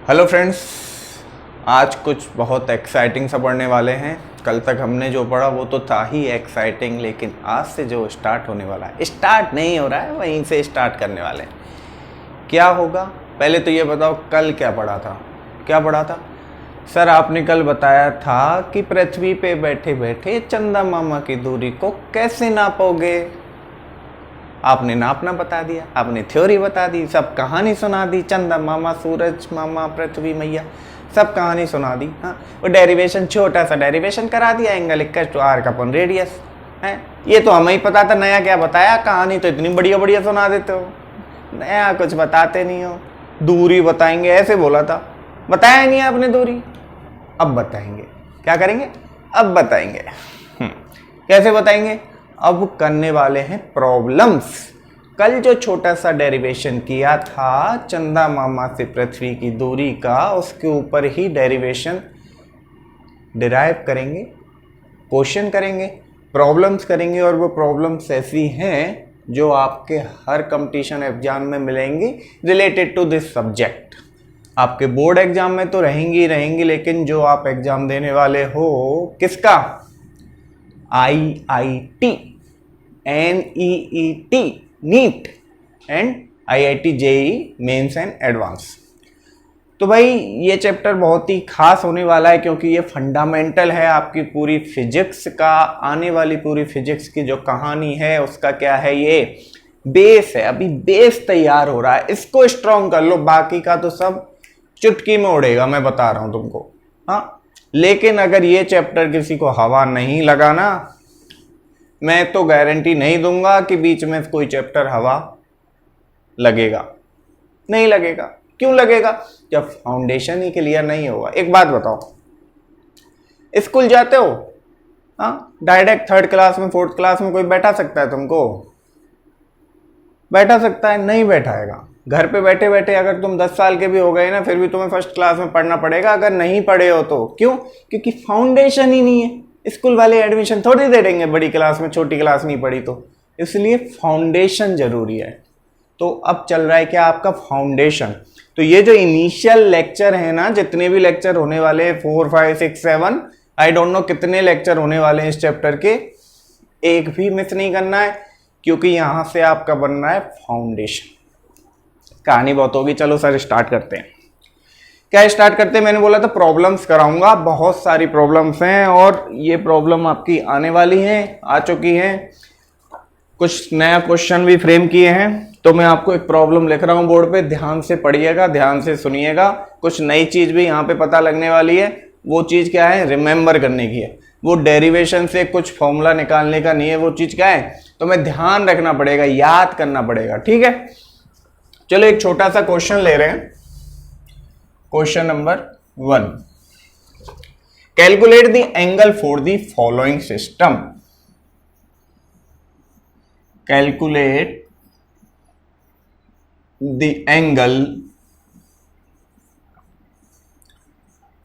Hello friends, आज कुछ बहुत एक्साइटिंग सा पढ़ने वाले हैं। कल तक हमने जो पढ़ा वो तो था ही एक्साइटिंग, लेकिन आज से जो स्टार्ट होने वाला है, स्टार्ट नहीं हो रहा है, वहीं से स्टार्ट करने वाले हैं। क्या होगा पहले तो ये बताओ, कल क्या पढ़ा था? क्या पढ़ा था सर? आपने कल बताया था कि पृथ्वी पे बैठे बैठे चंदा मामा की दूरी को कैसे नापोगे। आपने नापना बता दिया, आपने थ्योरी बता दी, सब कहानी सुना दी। चंदा मामा, सूरज मामा, पृथ्वी मैया, सब कहानी सुना दी। हाँ, वो डेरिवेशन, छोटा सा डेरिवेशन करा दिया, एंगल इक्वल टू आर का अपॉन रेडियस है। ये तो हमें ही पता था, नया क्या बताया? कहानी तो इतनी बढ़िया बढ़िया सुना देते हो, नया कुछ बताते नहीं हो। दूरी बताएंगे ऐसे बोला था, बताया नहीं आपने दूरी। अब बताएंगे, क्या करेंगे? अब बताएंगे। कैसे बताएंगे? अब करने वाले हैं प्रॉब्लम्स। कल जो छोटा सा डेरिवेशन किया था चंदा मामा से पृथ्वी की दूरी का, उसके ऊपर ही डेरिवेशन डिराइव करेंगे, क्वेश्चन करेंगे, प्रॉब्लम्स करेंगे। और वो प्रॉब्लम्स ऐसी हैं जो आपके हर कंपटीशन एग्जाम में मिलेंगी रिलेटेड टू दिस सब्जेक्ट। आपके बोर्ड एग्जाम में तो रहेंगी रहेंगी, लेकिन जो आप एग्जाम देने वाले हो किसका? IIT, NEET, NEET and IIT JEE mains and advance. तो भाई ये चैप्टर बहुत ही खास होने वाला है, क्योंकि ये फंडामेंटल है आपकी पूरी फिजिक्स का। आने वाली पूरी फिजिक्स की जो कहानी है उसका क्या है, ये बेस है। अभी बेस तैयार हो रहा है, इसको स्ट्रॉन्ग कर लो, बाकी का तो सब चुटकी में उड़ेगा, मैं बता रहा हूं तुमको। हाँ, लेकिन अगर ये चैप्टर किसी को हवा नहीं लगा ना, मैं तो गारंटी नहीं दूंगा कि बीच में कोई चैप्टर हवा लगेगा। नहीं लगेगा। क्यों लगेगा? जब फाउंडेशन ही क्लियर नहीं होगा। एक बात बताओ, स्कूल जाते हो, हाँ, डायरेक्ट थर्ड क्लास में, फोर्थ क्लास में कोई बैठा सकता है तुमको? बैठा सकता है? नहीं बैठाएगा। घर पे बैठे बैठे अगर तुम 10 साल के भी हो गए ना, फिर भी तुम्हें फर्स्ट क्लास में पढ़ना पड़ेगा, अगर नहीं पढ़े हो तो। क्यों? क्योंकि फाउंडेशन ही नहीं है। स्कूल वाले एडमिशन थोड़ी दे देंगे बड़ी क्लास में, छोटी क्लास नहीं पढ़ी तो। इसलिए फाउंडेशन जरूरी है। तो अब चल रहा है क्या आपका? फाउंडेशन। तो ये जो इनिशियल लेक्चर है ना, जितने भी लेक्चर होने वाले 4, 5, 6, 7, आई डोंट नो कितने लेक्चर होने वाले हैं इस चैप्टर के, एक भी मिस नहीं करना है, क्योंकि यहां से आपका बनना है फाउंडेशन। कहानी बहुत होगी, चलो सर स्टार्ट करते हैं। क्या स्टार्ट करते हैं? मैंने बोला था प्रॉब्लम्स कराऊंगा, बहुत सारी प्रॉब्लम्स हैं और ये प्रॉब्लम आपकी आने वाली हैं, आ चुकी हैं। कुछ नया क्वेश्चन भी फ्रेम किए हैं। तो मैं आपको एक प्रॉब्लम लिख रहा हूं बोर्ड पे, ध्यान से पढ़िएगा, ध्यान से सुनिएगा। कुछ नई चीज भी यहाँ पे पता लगने वाली है। वो चीज क्या है? रिमेंबर करने की है। वो डेरिवेशन से कुछ फॉर्मूला निकालने का नहीं है। वो चीज क्या है? तो मैं ध्यान रखना पड़ेगा, याद करना पड़ेगा। ठीक है, चलो एक छोटा सा क्वेश्चन ले रहे हैं। Question number 1, calculate the angle for the following system. Calculate the angle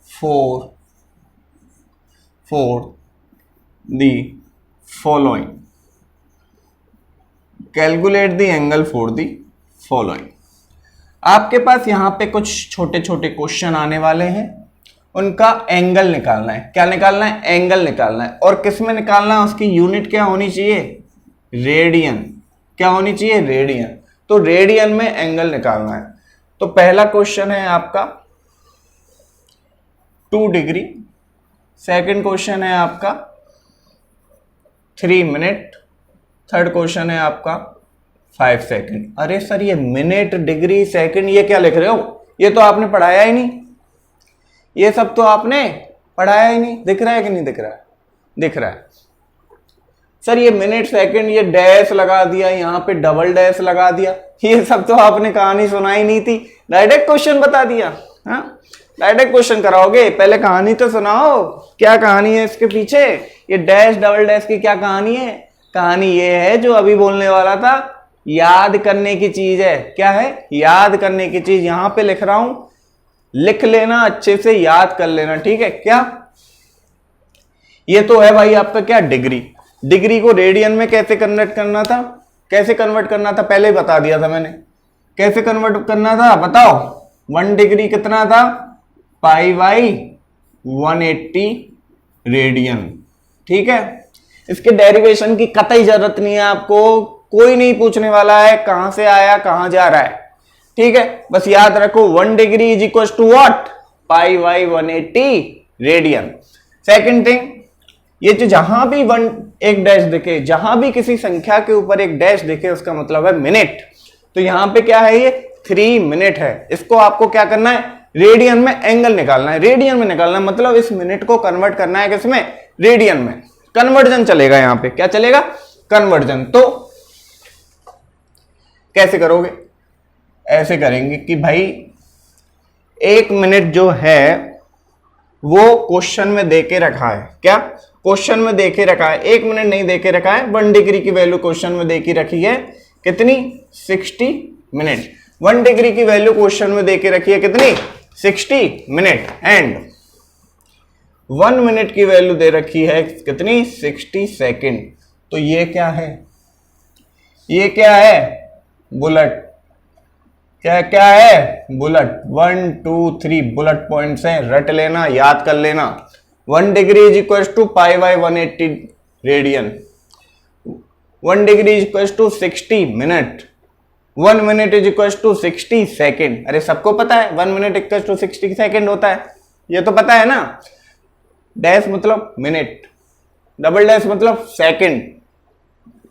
for the following. Calculate the angle for the following. आपके पास यहां पे कुछ छोटे छोटे क्वेश्चन आने वाले हैं, उनका एंगल निकालना है। क्या निकालना है? एंगल निकालना है। और किस में निकालना है? उसकी यूनिट क्या होनी चाहिए? रेडियन। क्या होनी चाहिए? रेडियन। तो रेडियन में एंगल निकालना है। तो पहला क्वेश्चन है आपका 2 डिग्री, सेकंड क्वेश्चन है आपका 3 मिनट, थर्ड क्वेश्चन है आपका 5 सेकंड। अरे सर, ये मिनट, डिग्री, सेकंड, ये क्या लिख रहे हो? ये तो आपने पढ़ाया ही नहीं। ये सब तो आपने पढ़ाया ही नहीं। दिख रहा है कि नहीं दिख रहा है? दिख रहा है सर। ये मिनट, सेकंड, ये डैश लगा दिया, यहाँ पे डबल डैश लगा दिया, ये सब तो आपने कहानी सुनाई नहीं थी, डायरेक्ट क्वेश्चन बता दिया। हाँ, डायरेक्ट क्वेश्चन कराओगे? पहले कहानी तो सुनाओ, क्या कहानी है इसके पीछे? ये डैश डबल डैश की क्या कहानी है? कहानी ये है जो अभी बोलने वाला था, याद करने की चीज है। क्या है? याद करने की चीज। यहां पे लिख रहा हूं, लिख लेना, अच्छे से याद कर लेना। ठीक है? क्या ये तो है भाई आपका क्या? डिग्री। डिग्री को रेडियन में कैसे कन्वर्ट करना था? कैसे कन्वर्ट करना था पहले ही बता दिया था मैंने। कैसे कन्वर्ट करना था बताओ? 1 डिग्री कितना था, पाई बाई 180 रेडियन। ठीक है, इसके डेरिवेशन की कतई जरूरत नहीं है आपको, कोई नहीं पूछने वाला है कहां से आया कहां जा रहा है। ठीक है, बस याद रखो 1 degree is equal to what, pi by 180 radian. Second thing, ये जो जहां भी एक डैश दिखे, जहां भी किसी संख्या के ऊपर एक डैश दिखे उसका मतलब है मिनट। तो यहां पे क्या है, ये 3 मिनट है। इसको आपको क्या करना है, रेडियन में एंगल निकालना है, रेडियन में निकालना है, मतलब इस मिनट को कन्वर्ट करना है किसमें, रेडियन में। कन्वर्जन चलेगा यहां पे, क्या चलेगा, कन्वर्जन। तो कैसे करोगे, ऐसे करेंगे कि भाई 1 मिनट जो है वो क्वेश्चन में देके रखा है, क्या क्वेश्चन में देके रखा है, 1 मिनट नहीं देके रखा है, 1 डिग्री की वैल्यू क्वेश्चन में देके रखी है, कितनी, 60 मिनट। 1 डिग्री की वैल्यू क्वेश्चन में देके रखी है कितनी, 60 मिनट। एंड 1 मिनट की वैल्यू दे रखी है कितनी, 60 सेकेंड। तो ये क्या है, ये क्या है, बुलेट। क्या क्या है, बुलेट। 1 2 3 बुलेट पॉइंट्स हैं, रट लेना, याद कर लेना। 1 degree is equal to pi by 180 radian, 1 degree is equal to 60 minute, 1 minute is equal to 60 second. अरे सबको पता है 1 मिनट इक्वल टू 60 सेकेंड होता है, ये तो पता है ना। डैश मतलब मिनट, डबल डैश मतलब सेकेंड,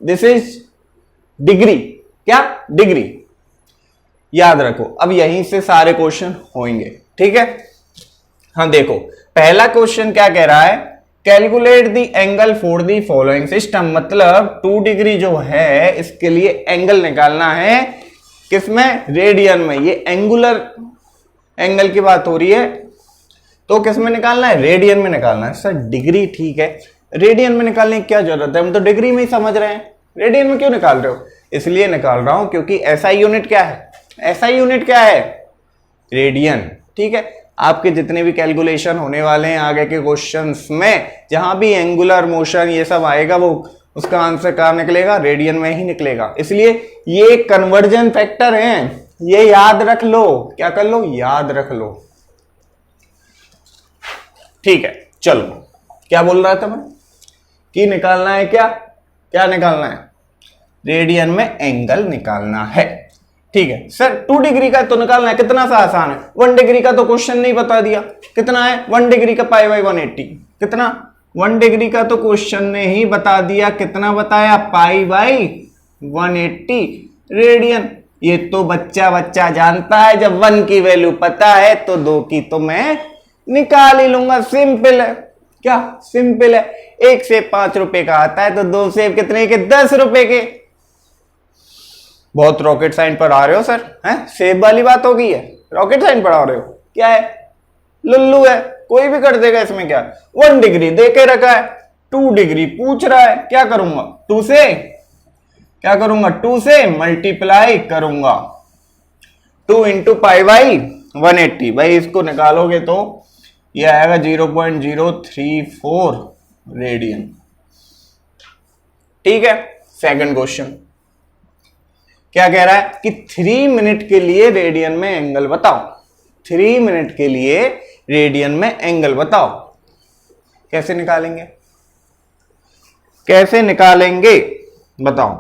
दिस इज डिग्री, क्या, डिग्री। याद रखो, अब यहीं से सारे क्वेश्चन होंगे। ठीक है, हाँ देखो पहला क्वेश्चन क्या कह रहा है, calculate the angle for the following system. मतलब 2 डिग्री जो है इसके लिए एंगल निकालना है, किसमें, रेडियन में। ये एंगुलर एंगल की बात हो रही है, तो किसमें निकालना है, रेडियन में निकालना है। सर डिग्री ठीक है, रेडियन में निकालने की क्या जरूरत है, हम तो डिग्री में ही समझ रहे हैं, रेडियन में क्यों निकाल रहे हो। इसलिए निकाल रहा हूं क्योंकि एसआई यूनिट क्या है, एसआई यूनिट क्या है, रेडियन। ठीक है, आपके जितने भी कैलकुलेशन होने वाले हैं आगे के क्वेश्चंस में, जहां भी एंगुलर मोशन ये सब आएगा, वो उसका आंसर कहां निकलेगा, रेडियन में ही निकलेगा। इसलिए ये कन्वर्जन फैक्टर है, ये याद रख लो, क्या कर लो, याद रख लो। ठीक है, चलो क्या बोल रहा था मैं, कि निकालना है, क्या क्या निकालना है, रेडियन में एंगल निकालना है। ठीक है सर 2 डिग्री का तो निकालना है, कितना सा आसान है। 1 डिग्री का तो क्वेश्चन नहीं बता दिया, कितना है 1 डिग्री का, पाई बाई 180, कितना, 1 डिग्री का तो क्वेश्चन ने ही बता दिया, कितना बताया, पाई बाई 180 रेडियन। ये तो बच्चा बच्चा जानता है, जब 1 की वैल्यू पता है तो 2 की तो मैं निकाल ही लूंगा, सिंपल है, क्या सिंपल है। 1 सेब 5 रुपए का आता है, तो 2 सेब कितने के, 10 रुपए के। बहुत रॉकेट साइंस पढ़ा रहे हो सर, हैं, सेब वाली बात हो गई है, रॉकेट साइंस पढ़ा रहे हो, क्या है, लुल्लू है, कोई भी कर देगा इसमें, क्या 1 डिग्री दे के रखा है, 2 डिग्री पूछ रहा है, क्या करूंगा, 2 से क्या करूंगा, 2 से मल्टीप्लाई करूंगा, 2 इंटू पाई बाई 180। भाई इसको निकालोगे तो ये आएगा 0.034 रेडियन। ठीक है, सेकंड क्वेश्चन क्या कह रहा है कि 3 मिनट के लिए रेडियन में एंगल बताओ, 3 मिनट के लिए रेडियन में एंगल बताओ। कैसे निकालेंगे, कैसे निकालेंगे बताओ।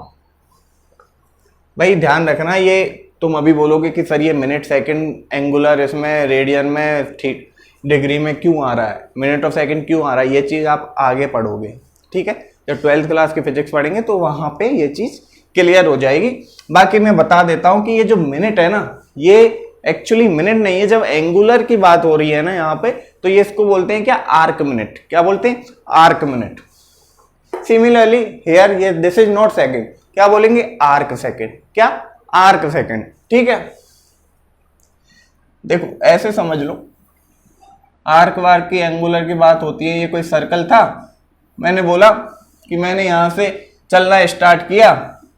भाई ध्यान रखना, ये तुम अभी बोलोगे कि सर ये मिनट सेकंड एंगुलर इसमें रेडियन में ठीक डिग्री में क्यों आ रहा है, मिनट और सेकंड क्यों आ रहा है, ये चीज आप आगे पढ़ोगे। ठीक है, जब 12th क्लास की फिजिक्स पढ़ेंगे तो वहां पे ये चीज क्लियर हो जाएगी। बाकी मैं बता देता हूं कि ये जो मिनट है ना, ये एक्चुअली मिनट नहीं है। जब एंगुलर की बात हो रही है ना यहाँ पे, तो ये इसको बोलते हैं क्या, आर्क मिनट। क्या बोलते हैं, आर्क मिनट। सिमिलरली हियर ये दिस इज नॉट सेकंड, क्या बोलेंगे, आर्क सेकंड। क्या, आर्क सेकंड। ठीक है, देखो ऐसे समझ लो, आर्क वार्क की एंगुलर की बात होती है। ये कोई सर्कल था, मैंने बोला कि मैंने यहां से चलना स्टार्ट किया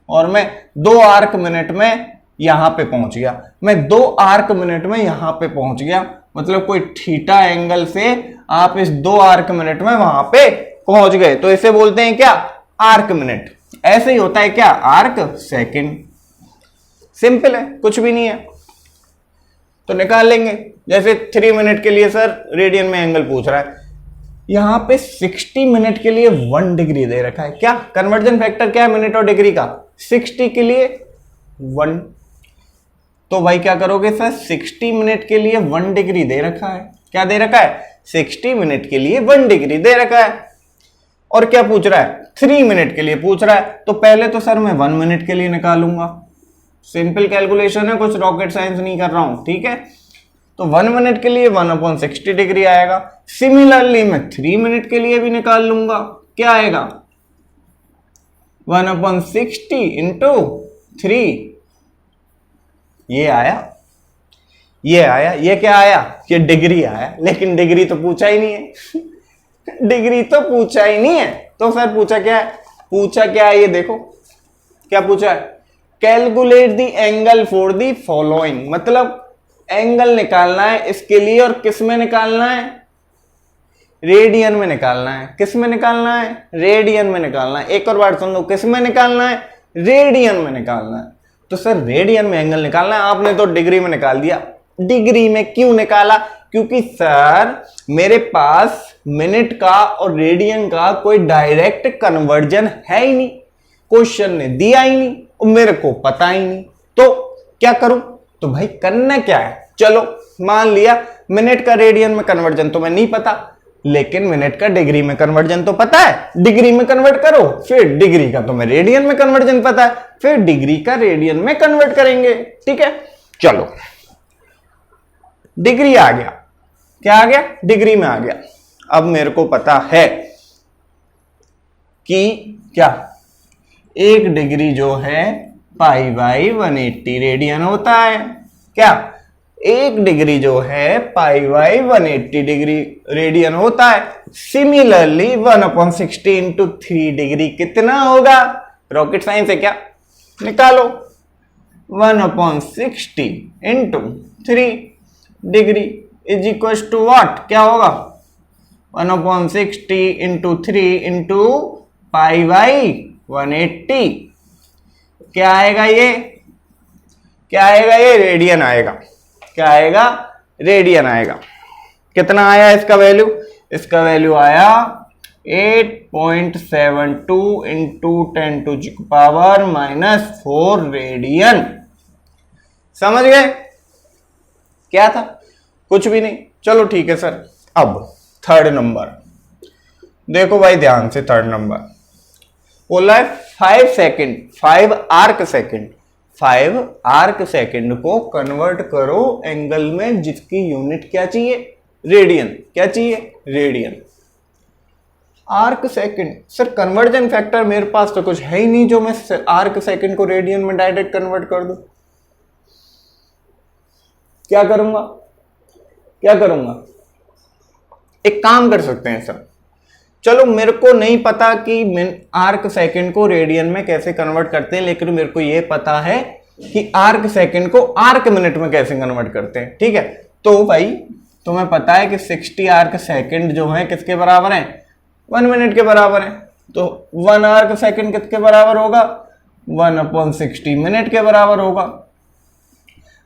और मैं 2 आर्क मिनट में यहां पे पहुंच गया, मैं 2 आर्क मिनट में यहां पे पहुंच गया, मतलब कोई थीटा एंगल से आप इस 2 आर्क मिनट में वहां पे पहुंच गए, तो इसे बोलते हैं क्या, आर्क मिनट। ऐसे ही होता है क्या, आर्क सेकंड। सिंपल है, कुछ भी नहीं है। तो निकाल लेंगे। जैसे 3 मिनट के लिए सर रेडियन में एंगल पूछ रहा है, यहां पे 60 मिनट के लिए 1 डिग्री दे रखा है। क्या कन्वर्जन फैक्टर क्या है मिनट और डिग्री का? 60 के लिए 1। तो भाई क्या करोगे सर, 60 मिनट के लिए 1 डिग्री दे रखा है। क्या दे रखा है? 60 मिनट के लिए 1 डिग्री दे रखा है। और क्या पूछ रहा है? 3 मिनट के लिए पूछ रहा है। तो पहले तो सर मैं 1 मिनट के लिए निकालूंगा। सिंपल कैलकुलेशन है, कुछ रॉकेट साइंस नहीं कर रहा हूं, ठीक है। तो 1 मिनट के लिए 1/60 डिग्री आएगा। सिमिलरली मैं 3 मिनट के लिए भी निकाल लूंगा। क्या आएगा? 1/60 इंटू 3। ये आया, ये आया। ये क्या आया? ये डिग्री आया। लेकिन डिग्री तो पूछा ही नहीं है। डिग्री तो पूछा ही नहीं है। तो सर पूछा क्या है? पूछा क्या है ये देखो, क्या पूछा है? Calculate the angle for the following. मतलब एंगल निकालना है इसके लिए, और किस में निकालना है? रेडियन में निकालना है। किस में निकालना है? रेडियन में निकालना है। एक और बार सुन लो, किस में निकालना है? रेडियन में निकालना है। तो सर रेडियन में एंगल निकालना है, आपने तो डिग्री में निकाल दिया। डिग्री में क्यों निकाला? क्योंकि सर मेरे पास मिनट का और रेडियन का कोई डायरेक्ट कन्वर्जन है ही नहीं, क्वेश्चन ने दिया ही नहीं और मेरे को पता ही नहीं। तो क्या करूं? तो भाई करना क्या है, चलो मान लिया मिनट का रेडियन में कन्वर्जन तो मैं नहीं पता, लेकिन मिनट का डिग्री में कन्वर्जन तो पता है। डिग्री में कन्वर्ट करो, फिर डिग्री का तो मैं रेडियन में कन्वर्जन पता है, फिर डिग्री का रेडियन में कन्वर्ट करेंगे। ठीक है, चलो डिग्री आ गया। क्या आ गया? डिग्री में आ गया। अब मेरे को पता है कि क्या 1 डिग्री जो है π/180 रेडियन होता है। क्या 1 डिग्री जो है π/180 डिग्री रेडियन होता है। सिमिलरली 1/60 इंटू 3 डिग्री कितना होगा? रॉकेट साइंस है क्या, निकालो। 1/60 into 3 degree is equal to what? क्या होगा? 1/60 इंटू 3 इंटू π/180। क्या आएगा ये? क्या आएगा ये? रेडियन आएगा। क्या आएगा? रेडियन आएगा। कितना आया इसका वैल्यू? इसका वैल्यू आया 8.72 इंटू 10⁻⁻⁴ रेडियन। समझ गए? क्या था? कुछ भी नहीं। चलो ठीक है सर। अब थर्ड नंबर देखो भाई ध्यान से। थर्ड नंबर बोला है 5 second, 5 arc second, 5 arc second को कन्वर्ट करो एंगल में जिसकी यूनिट क्या चाहिए? रेडियन। क्या चाहिए? Radian. Arc second. Sir conversion factor मेरे पास तो कुछ है ही नहीं जो मैं आर्क सेकेंड को रेडियन में डायरेक्ट कन्वर्ट कर दूं। क्या करूंगा? क्या करूंगा? एक काम कर सकते हैं सर, चलो मेरे को नहीं पता कि आर्क सेकेंड को रेडियन में कैसे कन्वर्ट करते हैं, लेकिन मेरे को यह पता है कि आर्क सेकेंड को आर्क मिनट में कैसे कन्वर्ट करते हैं। ठीक है, तो भाई तुम्हें पता है कि 60 आर्क सेकेंड जो है किसके बराबर है? 1 मिनट के बराबर है। तो 1 आर्क सेकेंड किसके बराबर होगा? 1/60 मिनट के बराबर होगा।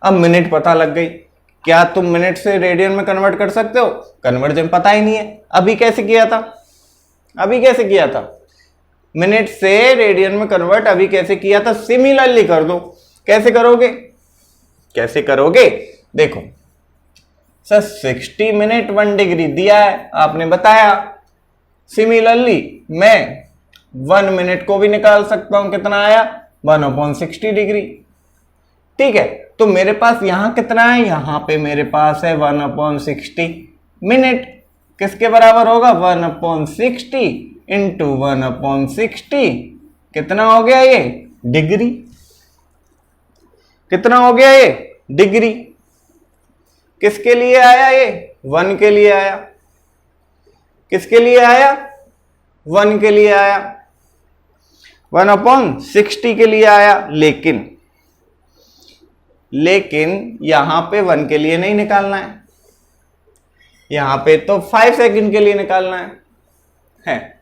अब मिनट पता लग गई। क्या तुम मिनट से रेडियन में कन्वर्ट कर सकते हो? कन्वर्जन पता ही नहीं है। अभी कैसे किया था? अभी कैसे किया था? मिनट से रेडियन में कन्वर्ट अभी कैसे किया था? सिमिलरली कर दो। कैसे करोगे? कैसे करोगे? देखो सर 60 मिनट 1 डिग्री दिया है, आपने बताया। सिमिलरली मैं 1 मिनट को भी निकाल सकता हूं। कितना आया? 1/60 डिग्री। ठीक है, तो मेरे पास यहां कितना है? यहां पे मेरे पास है 1/60 मिनट। किसके बराबर होगा? 1/60 इंटू 1/60। कितना हो गया ये? डिग्री। कितना हो गया ये? डिग्री। किसके लिए आया ये? 1 के लिए आया। किसके लिए आया? 1 के लिए आया। 1/60 के लिए आया। लेकिन यहां पे 1 के लिए नहीं निकालना है, यहां पे तो 5 सेकंड के लिए निकालना है।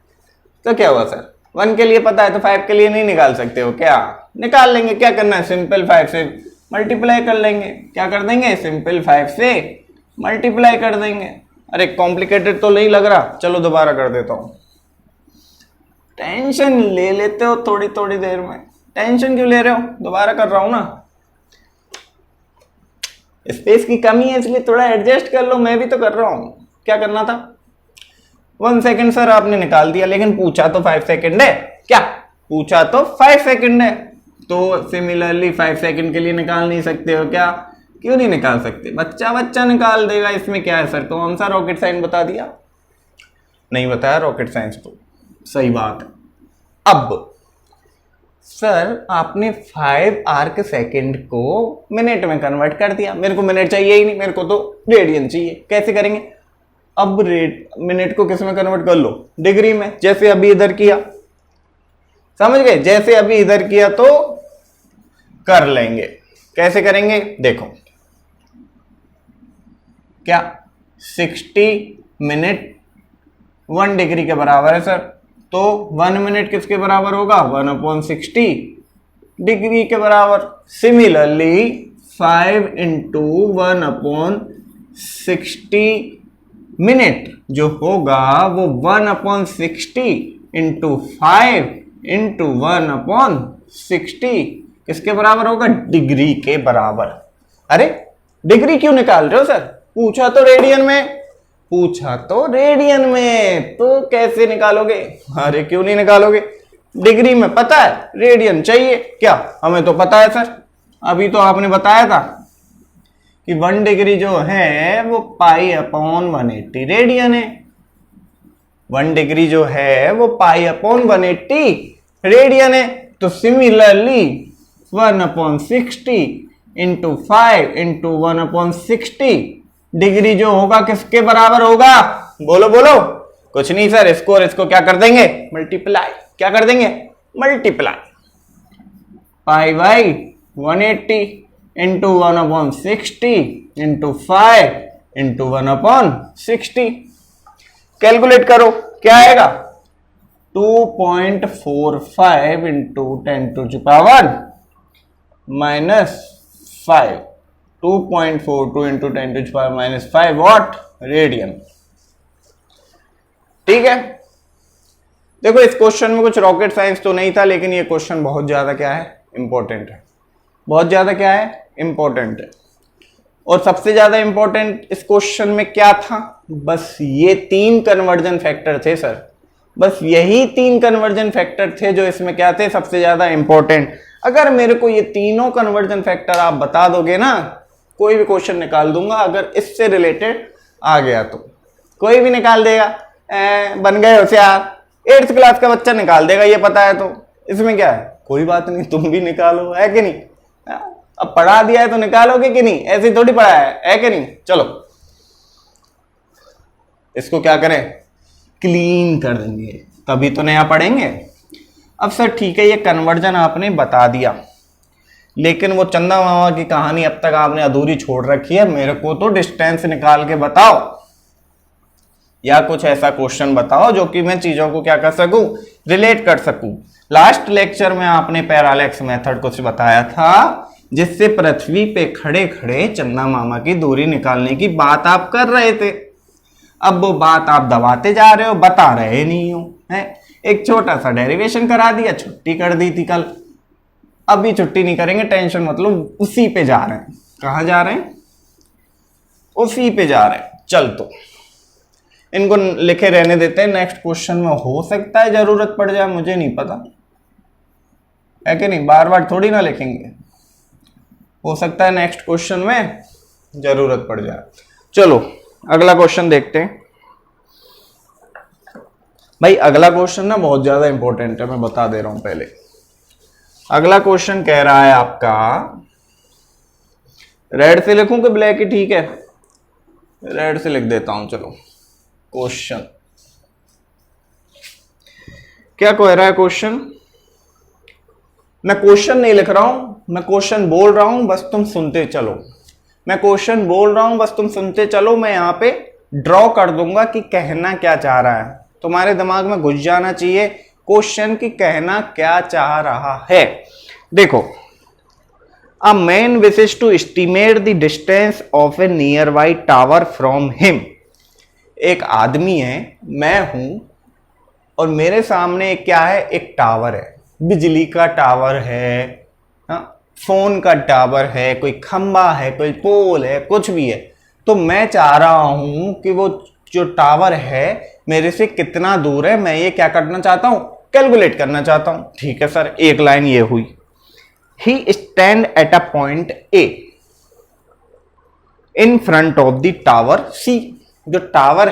तो क्या हुआ सर? 1 के लिए पता है तो 5 के लिए नहीं निकाल सकते हो क्या? निकाल लेंगे। क्या करना है? सिंपल 5 से मल्टीप्लाई कर लेंगे। क्या कर देंगे? सिंपल 5 से मल्टीप्लाई कर देंगे। अरे कॉम्प्लिकेटेड तो नहीं लग रहा, चलो दोबारा कर देता हूं। टेंशन ले लेते हो थोड़ी थोड़ी देर में, टेंशन क्यों ले रहे हो? दोबारा कर रहा हूं ना, स्पेस की कमी है इसलिए थोड़ा एडजस्ट कर लो, मैं भी तो कर रहा हूं। क्या करना था? 1 सेकेंड सर आपने निकाल दिया, लेकिन पूछा तो 5 सेकेंड है। क्या पूछा? तो 5 सेकेंड है, तो सिमिलरली 5 सेकेंड के लिए निकाल नहीं सकते हो क्या? क्यों नहीं निकाल सकते? बच्चा बच्चा निकाल देगा, इसमें क्या है सर? तो कौन सा रॉकेट साइंस बता दिया? नहीं बताया रॉकेट साइंस तो, सही बात है। अब सर आपने 5 आर्क सेकेंड को मिनट में कन्वर्ट कर दिया, मेरे को मिनट चाहिए ही नहीं, मेरे को तो रेडियन चाहिए। कैसे करेंगे? अब मिनट को किस में कन्वर्ट कर लो? डिग्री में, जैसे अभी इधर किया, समझ गए? जैसे अभी इधर किया तो कर लेंगे। कैसे करेंगे? देखो, क्या 60 मिनट 1 डिग्री के बराबर है सर, तो 1 मिनट किसके बराबर होगा? 1/60 डिग्री के बराबर। सिमिलरली 5 इंटू 1/60 मिनट जो होगा वो 1/60 इंटू 5 इंटू 1/60 किसके बराबर होगा? डिग्री के बराबर। अरे डिग्री क्यों निकाल रहे हो सर? पूछा तो रेडियन में, पूछा तो रेडियन में, तो कैसे निकालोगे? अरे क्यों नहीं निकालोगे? डिग्री में पता है, रेडियन चाहिए। क्या हमें तो पता है सर, अभी तो आपने बताया था कि 1 डिग्री जो है वो π/180 रेडियन है। 1 डिग्री जो है वो π/180 रेडियन है। तो सिमिलरली 1/60 इंटू 5 इंटू 1/60 डिग्री जो होगा किसके बराबर होगा? बोलो बोलो। कुछ नहीं सर, इसको और इसको क्या कर देंगे? मल्टीप्लाई। क्या कर देंगे? Multiply. π/180 into 1/60 into 5 into 1/60। Calculate करो, क्या आएगा? 2.45 इंटू 10⁻⁻⁵ 5, 2.42 इंटू 10⁻⁻⁵ वॉट? रेडियन। ठीक है, देखो इस क्वेश्चन में कुछ रॉकेट साइंस तो नहीं था, लेकिन ये क्वेश्चन बहुत ज्यादा क्या है? इंपॉर्टेंट है। बहुत ज्यादा क्या है? इंपॉर्टेंट है। और सबसे ज्यादा इंपॉर्टेंट इस क्वेश्चन में क्या था? बस ये 3 कन्वर्जन फैक्टर थे सर, बस यही 3 कन्वर्जन फैक्टर थे जो इसमें क्या थे? सबसे ज्यादा इंपॉर्टेंट। अगर मेरे को ये तीनों कन्वर्जन फैक्टर आप बता दोगे ना, कोई भी क्वेश्चन निकाल दूंगा। अगर इससे रिलेटेड आ गया तो कोई भी निकाल देगा। बन गए होशियार, 8th क्लास का बच्चा निकाल देगा, ये पता है तो इसमें क्या है? कोई बात नहीं, तुम भी निकालो, है कि नहीं? अब पढ़ा दिया है तो निकालोगे कि नहीं? ऐसे थोड़ी पढ़ा है कि नहीं? चलो इसको क्या करें? क्लीन कर देंगे, तभी तो नया पढ़ेंगे। अब सर ठीक है, ये कन्वर्जन आपने बता दिया, लेकिन वो चंदा मामा की कहानी अब तक आपने अधूरी छोड़ रखी है। मेरे को तो डिस्टेंस निकाल के बताओ, या कुछ ऐसा क्वेश्चन बताओ जो कि मैं चीजों को क्या कर सकूं? रिलेट कर सकूं। लास्ट लेक्चर में आपने पैरालेक्स मेथड कुछ बताया था, जिससे पृथ्वी पे खड़े खड़े चंदा मामा की दूरी निकालने की बात आप कर रहे थे। अब वो बात आप दबाते जा रहे हो, बता रहे नहीं हो, है? एक छोटा सा डेरिवेशन करा दिया, छुट्टी कर दी थी कल। अभी छुट्टी नहीं करेंगे, टेंशन मतलब उसी पे जा रहे हैं। कहाँ जा रहे हैं? उसी पे जा रहे हैं। चल तो इनको लिखे रहने देते हैं, नेक्स्ट क्वेश्चन में हो सकता है जरूरत पड़ जाए, मुझे नहीं पता, है कि नहीं? बार बार थोड़ी ना लिखेंगे, हो सकता है नेक्स्ट क्वेश्चन में जरूरत पड़ जाए। चलो अगला क्वेश्चन देखते हैं। भाई अगला क्वेश्चन ना बहुत ज्यादा इंपॉर्टेंट है, मैं बता दे रहा हूं पहले। अगला क्वेश्चन कह रहा है आपका, रेड से लिखूं कि ब्लैक ही ठीक है? रेड से लिख देता हूं। चलो क्वेश्चन क्या कह रहा है? क्वेश्चन, मैं क्वेश्चन नहीं लिख रहा हूं, मैं क्वेश्चन बोल रहा हूं, बस तुम सुनते चलो। मैं क्वेश्चन बोल रहा हूं, बस तुम सुनते चलो। मैं यहां पे ड्रॉ कर दूंगा कि कहना क्या चाह रहा है, तुम्हारे दिमाग में घुस जाना चाहिए क्वेश्चन की कहना क्या चाह रहा है। देखो a man wishes to estimate the distance of a nearby tower from him. एक आदमी है, मैं हूं, और मेरे सामने क्या है, एक टावर है, बिजली का टावर है, हाँ, फोन का टावर है, कोई खंबा है, कोई पोल है, कुछ भी है। तो मैं चाह रहा हूं कि वो जो टावर है मेरे से कितना दूर है, मैं ये क्या करना चाहता हूं, कैलकुलेट करना चाहता हूं। ठीक है सर, एक लाइन ये हुई। He stand at a point A in front of the tower C. जो टावर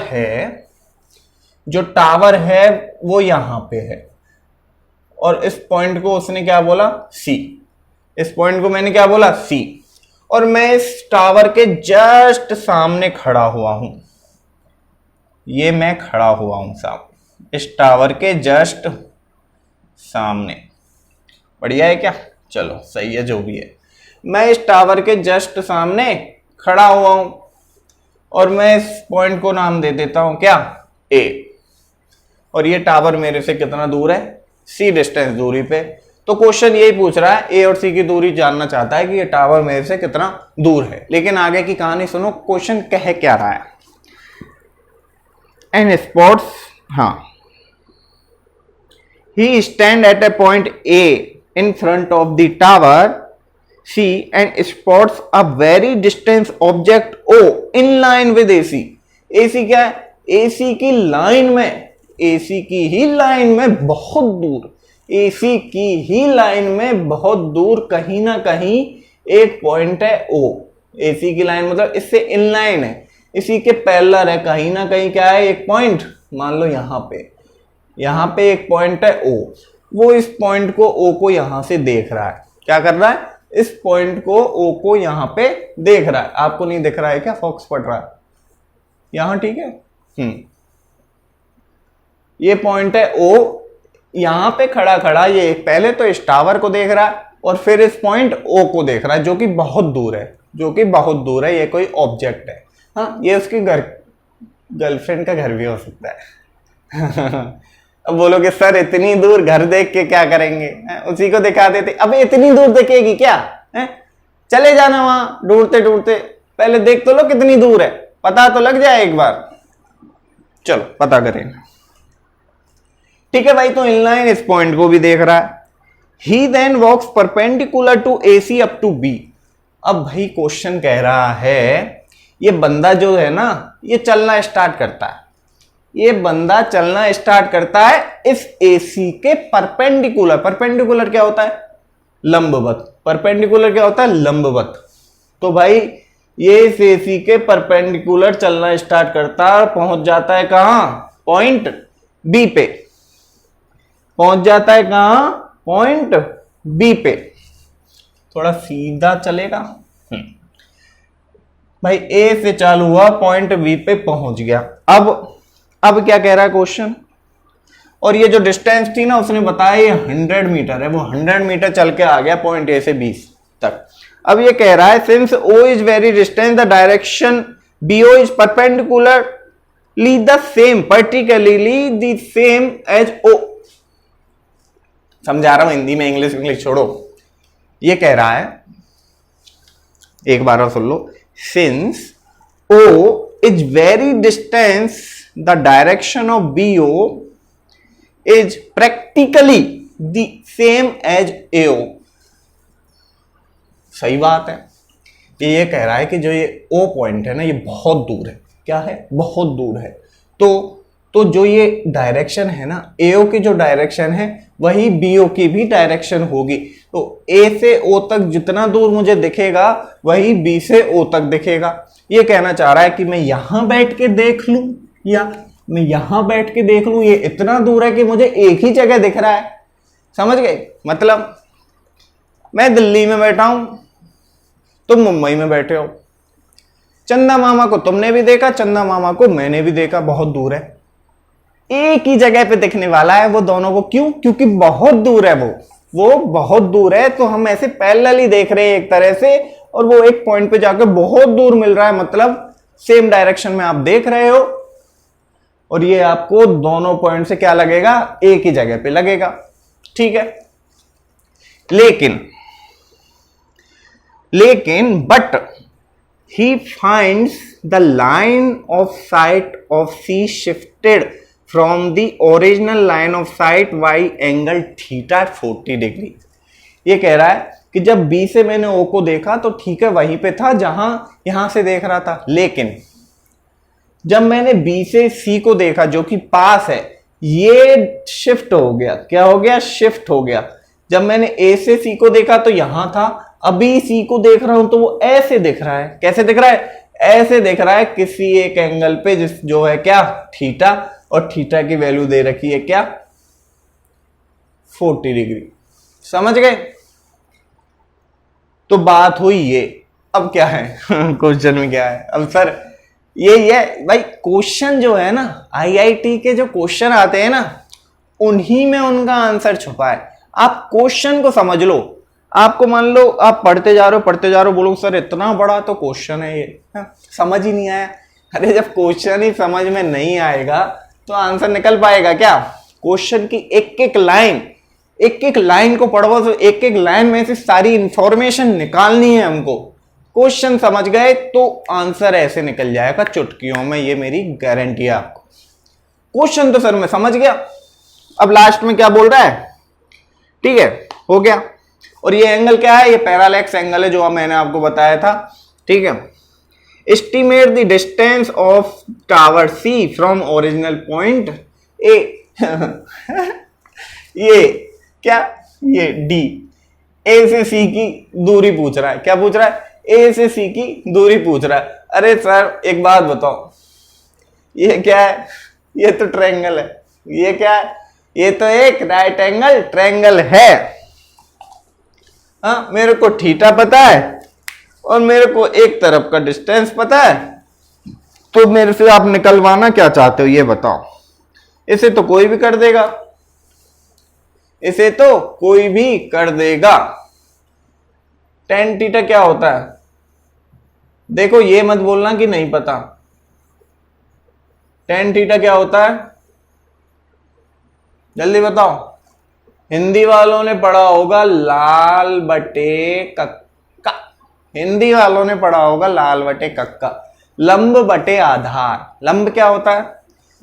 है वो यहां पे है, और इस पॉइंट को उसने क्या बोला, सी। इस पॉइंट को मैंने क्या बोला, सी। और मैं इस टावर के जस्ट सामने खड़ा हुआ हूं। ये मैं खड़ा हुआ हूं साहब, इस टावर के जस्ट सामने। बढ़िया है क्या? चलो सही है, जो भी है। मैं इस टावर के जस्ट सामने खड़ा हुआ हूं, और मैं इस पॉइंट को नाम दे देता हूं क्या, ए। और ये टावर मेरे से कितना दूर है, सी डिस्टेंस दूरी पे। तो क्वेश्चन यही पूछ रहा है, ए और सी की दूरी जानना चाहता है कि ये टावर मेरे से कितना दूर है। लेकिन आगे की कहानी सुनो, क्वेश्चन कह क्या रहा है। एंड स्पॉट्स, हाँ, he stand at a point A in front of the tower C and spots a very distance object O in line with AC. AC क्या है, एसी की लाइन में, एसी की ही लाइन में बहुत दूर, एसी की ही लाइन में बहुत दूर कहीं ना कहीं एक पॉइंट है ओ। एसी की लाइन मतलब इससे इन लाइन है, इसी के पैरेलल है, कहीं ना कहीं क्या है, एक पॉइंट। मान लो यहां पे एक पॉइंट है ओ। वो इस पॉइंट को ओ को यहां से देख रहा है। क्या कर रहा है, इस पॉइंट को ओ को यहां पे देख रहा है। आपको नहीं दिख रहा है क्या, फॉक्स पड़ रहा है यहां, ठीक है। ये पॉइंट है ओ, यहां पे खड़ा खड़ा ये पहले तो इस टावर को देख रहा है, और फिर इस पॉइंट ओ को देख रहा है, जो कि बहुत दूर है, ये कोई ऑब्जेक्ट है। हाँ, ये उसकी गर्लफ्रेंड का घर भी हो सकता है। अब बोलोगे सर इतनी दूर घर देख के क्या करेंगे, उसी को दिखा देते। अब इतनी दूर देखेगी क्या, चले जाना वहां ढूंढते ढूंढते, पहले देख तो लो कितनी दूर है, पता तो लग जाए एक बार। चलो पता करें, ठीक है भाई। तो इनलाइन इस पॉइंट को भी देख रहा है। He then walks perpendicular to AC up to B. अब भाई क्वेश्चन कह रहा है, ये बंदा जो है ना, ये चलना स्टार्ट करता है, ये बंदा चलना स्टार्ट करता है इस एसी के परपेंडिकुलर। परपेंडिकुलर क्या होता है, लंबवत। परपेंडिकुलर क्या होता है, लंबवत। तो भाई ये इस एसी के परपेंडिकुलर चलना स्टार्ट करता है, पहुंच जाता है कहां, पॉइंट बी पे। पहुंच जाता है कहां, पॉइंट बी पे। थोड़ा सीधा चलेगा भाई, ए से चालू हुआ, पॉइंट बी पे पहुंच गया। अब क्या कह रहा है क्वेश्चन, और ये जो डिस्टेंस थी ना उसने बताया ये 100 मीटर है, वो 100 मीटर चल के आ गया पॉइंट ए से 20 तक। अब ये कह रहा है since O is very distance the direction BO is perpendicularly the same, particularly the same as O. समझा रहा हूं हिंदी में, इंग्लिश छोड़ो। ये कह रहा है, एक बार और सुन लो, since O is very distance the direction of BO is practically the same as AO. सही बात है। ये कह रहा है कि जो ये ओ पॉइंट है ना, ये बहुत दूर है। क्या है, बहुत दूर है। तो जो ये डायरेक्शन है ना, एओ की जो डायरेक्शन है वही बीओ की भी डायरेक्शन होगी। तो ए से ओ तक जितना दूर मुझे दिखेगा वही बी से ओ तक दिखेगा। ये कहना चाह रहा है कि मैं यहां बैठ के देख लूं या मैं यहां बैठ के देख लूं, ये इतना दूर है कि मुझे एक ही जगह दिख रहा है। समझ गए? मतलब मैं दिल्ली में बैठा हूं, तुम मुंबई में बैठे हो, चंदा मामा को तुमने भी देखा, चंदा मामा को मैंने भी देखा, बहुत दूर है, एक ही जगह पे दिखने वाला है वो दोनों को। क्यों? क्योंकि बहुत दूर है, वो बहुत दूर है। तो हम ऐसे पैरेलल ही देख रहे हैं एक तरह से, और वो एक पॉइंट पे जाकर बहुत दूर मिल रहा है, मतलब सेम डायरेक्शन में आप देख रहे हो, और ये आपको दोनों पॉइंट से क्या लगेगा, एक ही जगह पे लगेगा। ठीक है, लेकिन लेकिन but he finds the line of sight of C shifted from the original line of sight by angle theta 40 degree. ये कह रहा है कि जब B से मैंने O को देखा तो ठीक है वहीं पे था जहां यहां से देख रहा था, लेकिन जब मैंने B से C को देखा जो कि पास है, ये शिफ्ट हो गया। क्या हो गया? शिफ्ट हो गया। जब मैंने A से C को देखा तो यहां था, अभी सी को देख रहा हूं तो वो ऐसे दिख रहा है। कैसे दिख रहा है? ऐसे दिख रहा है किसी एक एंगल पे जो है क्या? थीटा, और थीटा की वैल्यू दे रखी है क्या? 40 डिग्री। समझ गए? तो बात हुई ये। अब क्या है क्वेश्चन में क्या है? अब सर यही है भाई, क्वेश्चन जो है ना आईआईटी के जो क्वेश्चन आते हैं ना, उन्हीं में उनका आंसर छुपा है। आप क्वेश्चन को समझ लो। आपको मान लो आप पढ़ते जा रहे हो, बोलो सर इतना बड़ा तो क्वेश्चन है ये, समझ ही नहीं आया। अरे जब क्वेश्चन ही समझ में नहीं आएगा तो आंसर निकल पाएगा क्या? क्वेश्चन की एक एक लाइन को पढ़ो, तो एक एक लाइन में से सारी इंफॉर्मेशन निकालनी है हमको। क्वेश्चन समझ गए तो आंसर ऐसे निकल जाएगा चुटकियों में, ये मेरी गारंटी है आपको। क्वेश्चन तो सर मैं समझ गया, अब लास्ट में क्या बोल रहा है? ठीक है, हो गया। और ये एंगल क्या है? ये पैरालेक्स एंगल है जो मैंने आपको बताया था। ठीक है, estimate the distance of tower C from original point A ये क्या? ये डी। ए से सी की दूरी पूछ रहा है। क्या पूछ रहा है? ए से सी की दूरी पूछ रहा है। अरे सर एक बात बताओ, ये क्या है? ये तो ट्रायंगल है। ये क्या है? ये तो एक राइट एंगल ट्रायंगल है। हाँ, मेरे को थीटा पता है और मेरे को एक तरफ का डिस्टेंस पता है, तो मेरे से आप निकलवाना क्या चाहते हो ये बताओ। इसे तो कोई भी कर देगा, इसे तो कोई भी कर देगा। टेन थीटा क्या होता है? देखो ये मत बोलना कि नहीं पता। टेन थीटा क्या होता है? जल्दी बताओ। हिंदी वालों ने पढ़ा होगा लाल बटे कक्का। हिंदी वालों ने पढ़ा होगा लाल बटे कक्का। लंब बटे आधार। लंब क्या होता है?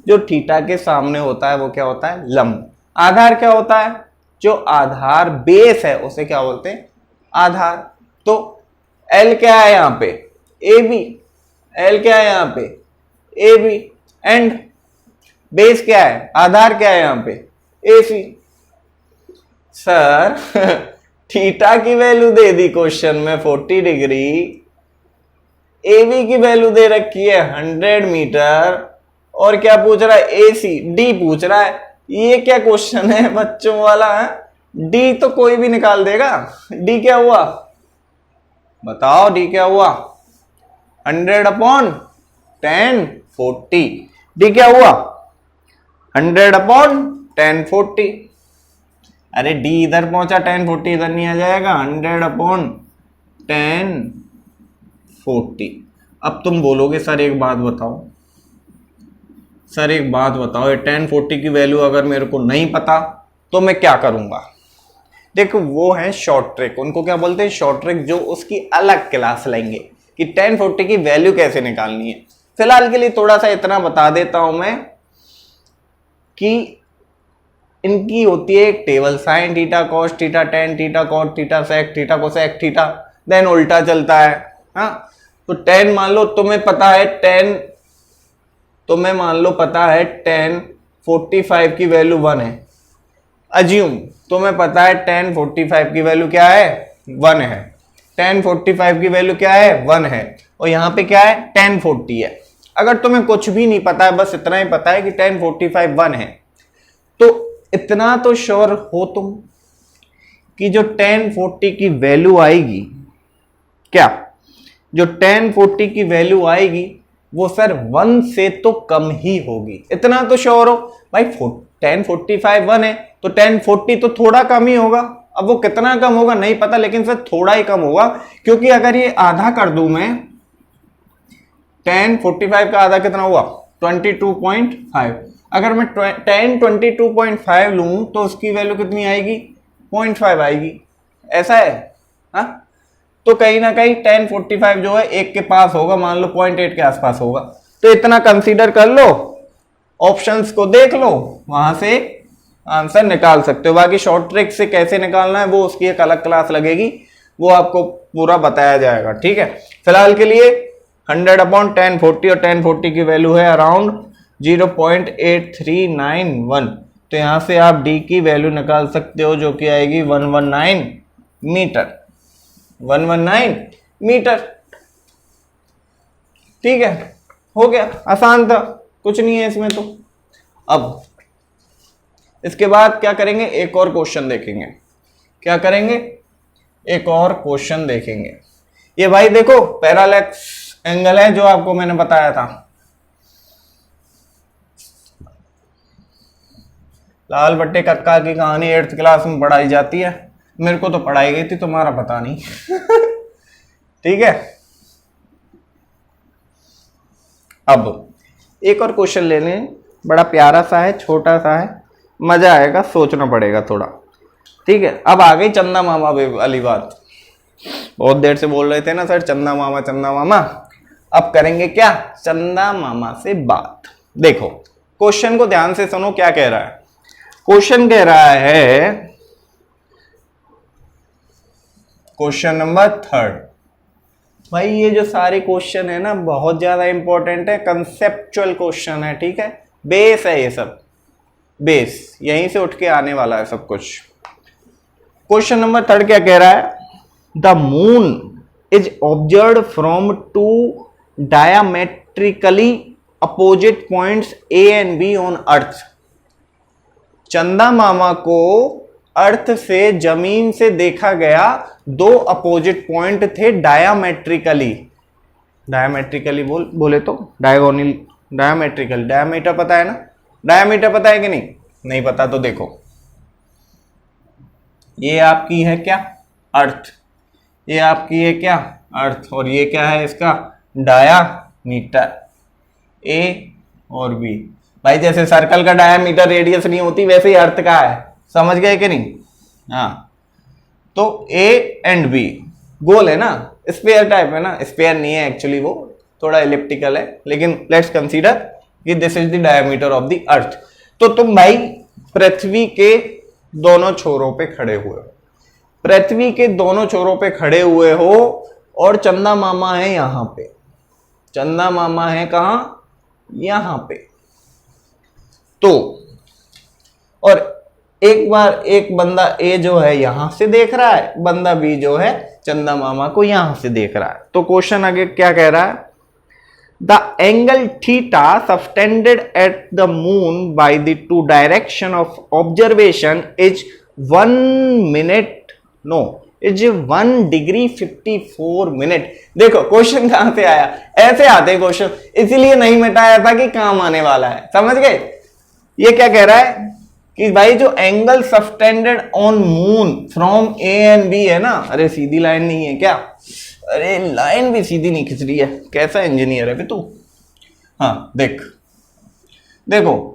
जो थीटा के सामने होता है वो क्या होता है? लंब। आधार क्या होता है? जो आधार बेस है उसे क्या बोलते हैं? आधार। तो एल क्या है यहां पे? A B. एल क्या है यहां पे? A B. एंड बेस क्या है? आधार क्या है यहां पे? ए सी। सर थीटा की वैल्यू दे दी क्वेश्चन में 40 डिग्री, ए बी की वैल्यू दे रखी है 100 मीटर, और क्या पूछ रहा है? ए सी डी पूछ रहा है। ये क्या क्वेश्चन है बच्चों वाला है? डी तो कोई भी निकाल देगा। डी क्या हुआ बताओ? डी क्या हुआ? 100/10 40। डी क्या हुआ? 100/10 40। अरे डी इधर पहुंचा, 10 40 इधर नहीं आ जाएगा। 100/10 40। अब तुम बोलोगे सर एक बात बताओ, सर एक बात बताओ, ये 10 40 की वैल्यू अगर मेरे को नहीं पता तो मैं क्या करूंगा? देखो वो है शॉर्ट ट्रिक, उनको क्या बोलते हैं? शॉर्ट ट्रिक, जो उसकी अलग क्लास लेंगे कि 10 40 की वैल्यू कैसे निकालनी है। फिलहाल के लिए थोड़ा सा इतना बता देता हूं मैं कि इनकी होती है एक table, sine theta, cos theta, tan theta, cot theta, sec theta, cosec theta, then उल्टा चलता है। हाँ, तो 10 मान लो तुम्हें पता है 10, तुम्हें मान लो पता है 10 45 की वैल्यू 1 है। अज्यूम तुम्हें पता है 10 45 की वैल्यू क्या है? 1 है। 10 45 की वैल्यू क्या है? 1 है। और यहां पे क्या है? 10 40 है। अगर तुम्हें कुछ भी नहीं पता है, बस इतना ही पता है कि 10 45 1 है, तो इतना तो श्योर हो तुम कि जो 10 40 की वैल्यू आएगी, क्या जो 10 40 की वैल्यू आएगी वो सर 1 से तो कम ही होगी। इतना तो श्योर हो भाई। 10 45 1 है तो 10 40 तो थोड़ा कम ही होगा। अब वो कितना कम होगा नहीं पता, लेकिन सर थोड़ा ही कम होगा, क्योंकि अगर ये आधा कर दूं मैं, 10 45 का आधा कितना हुआ? 22.5। अगर मैं 10 22.5 लूं तो उसकी वैल्यू कितनी आएगी? 0.5 आएगी। ऐसा है। हाँ, तो कहीं ना कहीं 1045 जो है 1 के पास होगा, मान लो 0.8 के आसपास होगा। तो इतना कंसीडर कर लो, ऑप्शंस को देख लो, वहां से आंसर निकाल सकते हो। बाकी शॉर्ट ट्रिक से कैसे निकालना है वो उसकी एक अलग क्लास लगेगी, वो आपको पूरा बताया जाएगा, ठीक है। फिलहाल के लिए 100/1040 और 1040 की वैल्यू है अराउंड 0.8391। तो यहां से आप डी की वैल्यू निकाल सकते हो, जो कि आएगी 119 मीटर, 119 मीटर। ठीक है, हो गया, आसान था, कुछ नहीं है इसमें। तो अब इसके बाद क्या करेंगे, एक और क्वेश्चन देखेंगे। क्या करेंगे, एक और क्वेश्चन देखेंगे। ये भाई देखो पैरालैक्स एंगल है जो आपको मैंने बताया था। लाल बट्टे कक्का की कहानी 8th क्लास में पढ़ाई जाती है, मेरे को तो पढ़ाई गई थी, तुम्हारा पता नहीं। ठीक है, अब एक और क्वेश्चन ले लें, बड़ा प्यारा सा है, छोटा सा है, मजा आएगा, सोचना पड़ेगा थोड़ा। ठीक है, अब आ गई चंदा मामा वाली बात। बहुत देर से बोल रहे थे ना सर चंदा मामा चंदा मामा, अब करेंगे क्या, चंदा मामा से बात। देखो क्वेश्चन को ध्यान से सुनो, क्या कह रहा है। क्वेश्चन कह रहा है, क्वेश्चन नंबर 3। भाई ये जो सारे क्वेश्चन है ना बहुत ज्यादा इंपॉर्टेंट है, कंसेप्चुअल क्वेश्चन है, ठीक है, बेस है ये सब, बेस यहीं से उठ के आने वाला है सब कुछ। क्वेश्चन नंबर 3 क्या कह रहा है, the moon is observed from 2 diametrically opposite points A and be on earth. चंदा मामा को अर्थ से, जमीन से देखा गया, 2 अपोजिट पॉइंट थे डायमेट्रिकली। डायमेट्रिकली बोले तो डायगोनल, डायमेट्रिकल, डायमीटर पता है ना, डायमीटर पता है कि नहीं, नहीं पता तो देखो, ये आपकी है क्या, अर्थ, ये आपकी है क्या, अर्थ, और ये क्या है इसका डायामीटर, ए और बी। भाई जैसे सर्कल का डायामीटर रेडियस नहीं होती, वैसे ही अर्थ का है, समझ गए कि नहीं। हाँ, तो ए एंड बी गोल है ना, स्फीयर टाइप है ना, स्फीयर नहीं है एक्चुअली, वो थोड़ा एलिप्टिकल है, लेकिन लेट्स कंसीडर कि this is the diameter of the अर्थ। तो तुम भाई पृथ्वी के दोनों छोरों पे खड़े हुए हो, पृथ्वी के दोनों छोरों पे खड़े हुए हो, और चंदा मामा है यहां पे, चंदा मामा है कहां, यहां पे। तो और एक बार एक बंदा ए जो है यहां से देख रहा है, बंदा बी जो है चंदा मामा को यहां से देख रहा है। तो क्वेश्चन आगे क्या कह रहा है, the angle theta subtended at the moon by the 2 direction of observation is 1 minute, no is 1 degree 54 minute. देखो क्वेश्चन कहां से आया, ऐसे आते हैं क्वेश्चन, इसीलिए नहीं मिटाया था कि काम आने वाला है, समझ गए। ये क्या कह रहा है कि भाई जो angle subtended on moon from A and B है ना, अरे सीधी लाइन नहीं है क्या, अरे लाइन भी सीधी नहीं खिंच रही है, कैसा इंजीनियर है तू। हाँ देख, देखो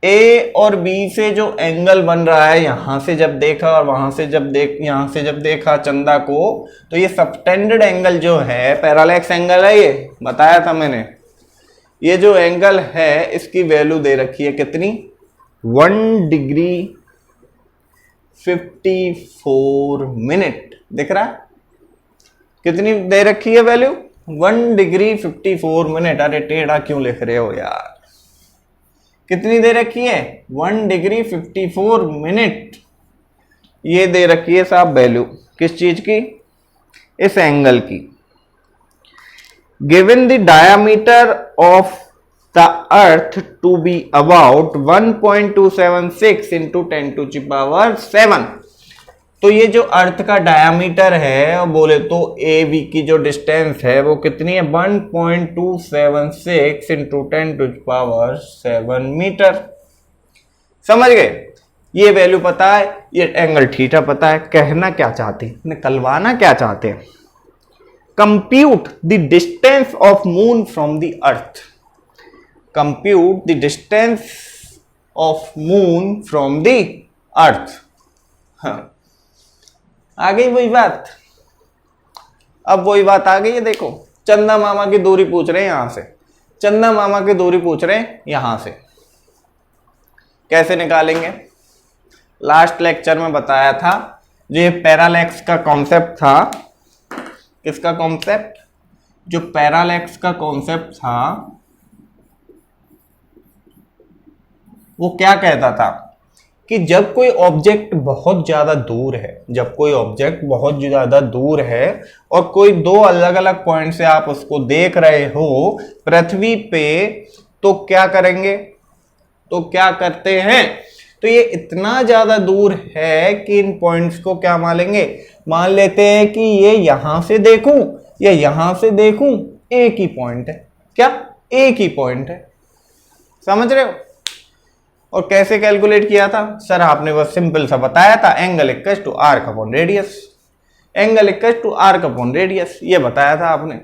ए और बी से जो एंगल बन रहा है, यहां से जब देखा और वहां से जब यहां से जब देखा चंदा को, तो ये सबटेंडेड एंगल जो है पैरालैक्स एंगल है, ये बताया था मैंने। ये जो एंगल है इसकी वैल्यू दे रखी है कितनी, 1 डिग्री 54 मिनट, दिख रहा है कितनी दे रखी है वैल्यू, 1 डिग्री 54 मिनट। अरे टेढ़ा क्यों लिख रहे हो यार, कितनी दे रखी है, 1 डिग्री 54 मिनट। ये दे रखी है साहब वैल्यू, किस चीज की, इस एंगल की। Given the diameter of the earth to be about 1.276 into 10⁻⁷। तो ये जो अर्थ का डायमीटर है, बोले तो ए बी की जो डिस्टेंस है वो कितनी है, 1.276 इंटू 10⁻⁷ मीटर। समझ गए, ये वैल्यू पता है, ये एंगल थीटा पता है। कहना क्या चाहते हैं, निकलवाना क्या चाहते हैं, compute the distance of moon from the earth, compute the distance of moon from the earth. हाँ, आ गई वही बात। अब वही बात आ गई है। देखो, चंदा मामा की दूरी पूछ रहे हैं यहां से, चंदा मामा की दूरी पूछ रहे हैं यहां से, कैसे निकालेंगे? लास्ट लेक्चर में बताया था, जो ये पैरालैक्स का कॉन्सेप्ट था, किसका कॉन्सेप्ट? जो पैरालैक्स का कॉन्सेप्ट था वो क्या कहता था कि जब कोई ऑब्जेक्ट बहुत ज्यादा दूर है, जब कोई ऑब्जेक्ट बहुत ज्यादा दूर है और कोई दो अलग अलग पॉइंट से आप उसको देख रहे हो पृथ्वी पे, तो क्या करेंगे? तो क्या करते हैं? तो ये इतना ज्यादा दूर है कि इन पॉइंट्स को क्या मान लेंगे? मान लेते हैं कि ये यहां से देखूं या यहां से देखूं, एक ही पॉइंट है। क्या? एक ही पॉइंट है। समझ रहे हो? और कैसे कैलकुलेट किया था सर? आपने बस सिंपल सा बताया था, angle equal to arc upon radius, angle equal to arc upon radius, ये बताया था आपने।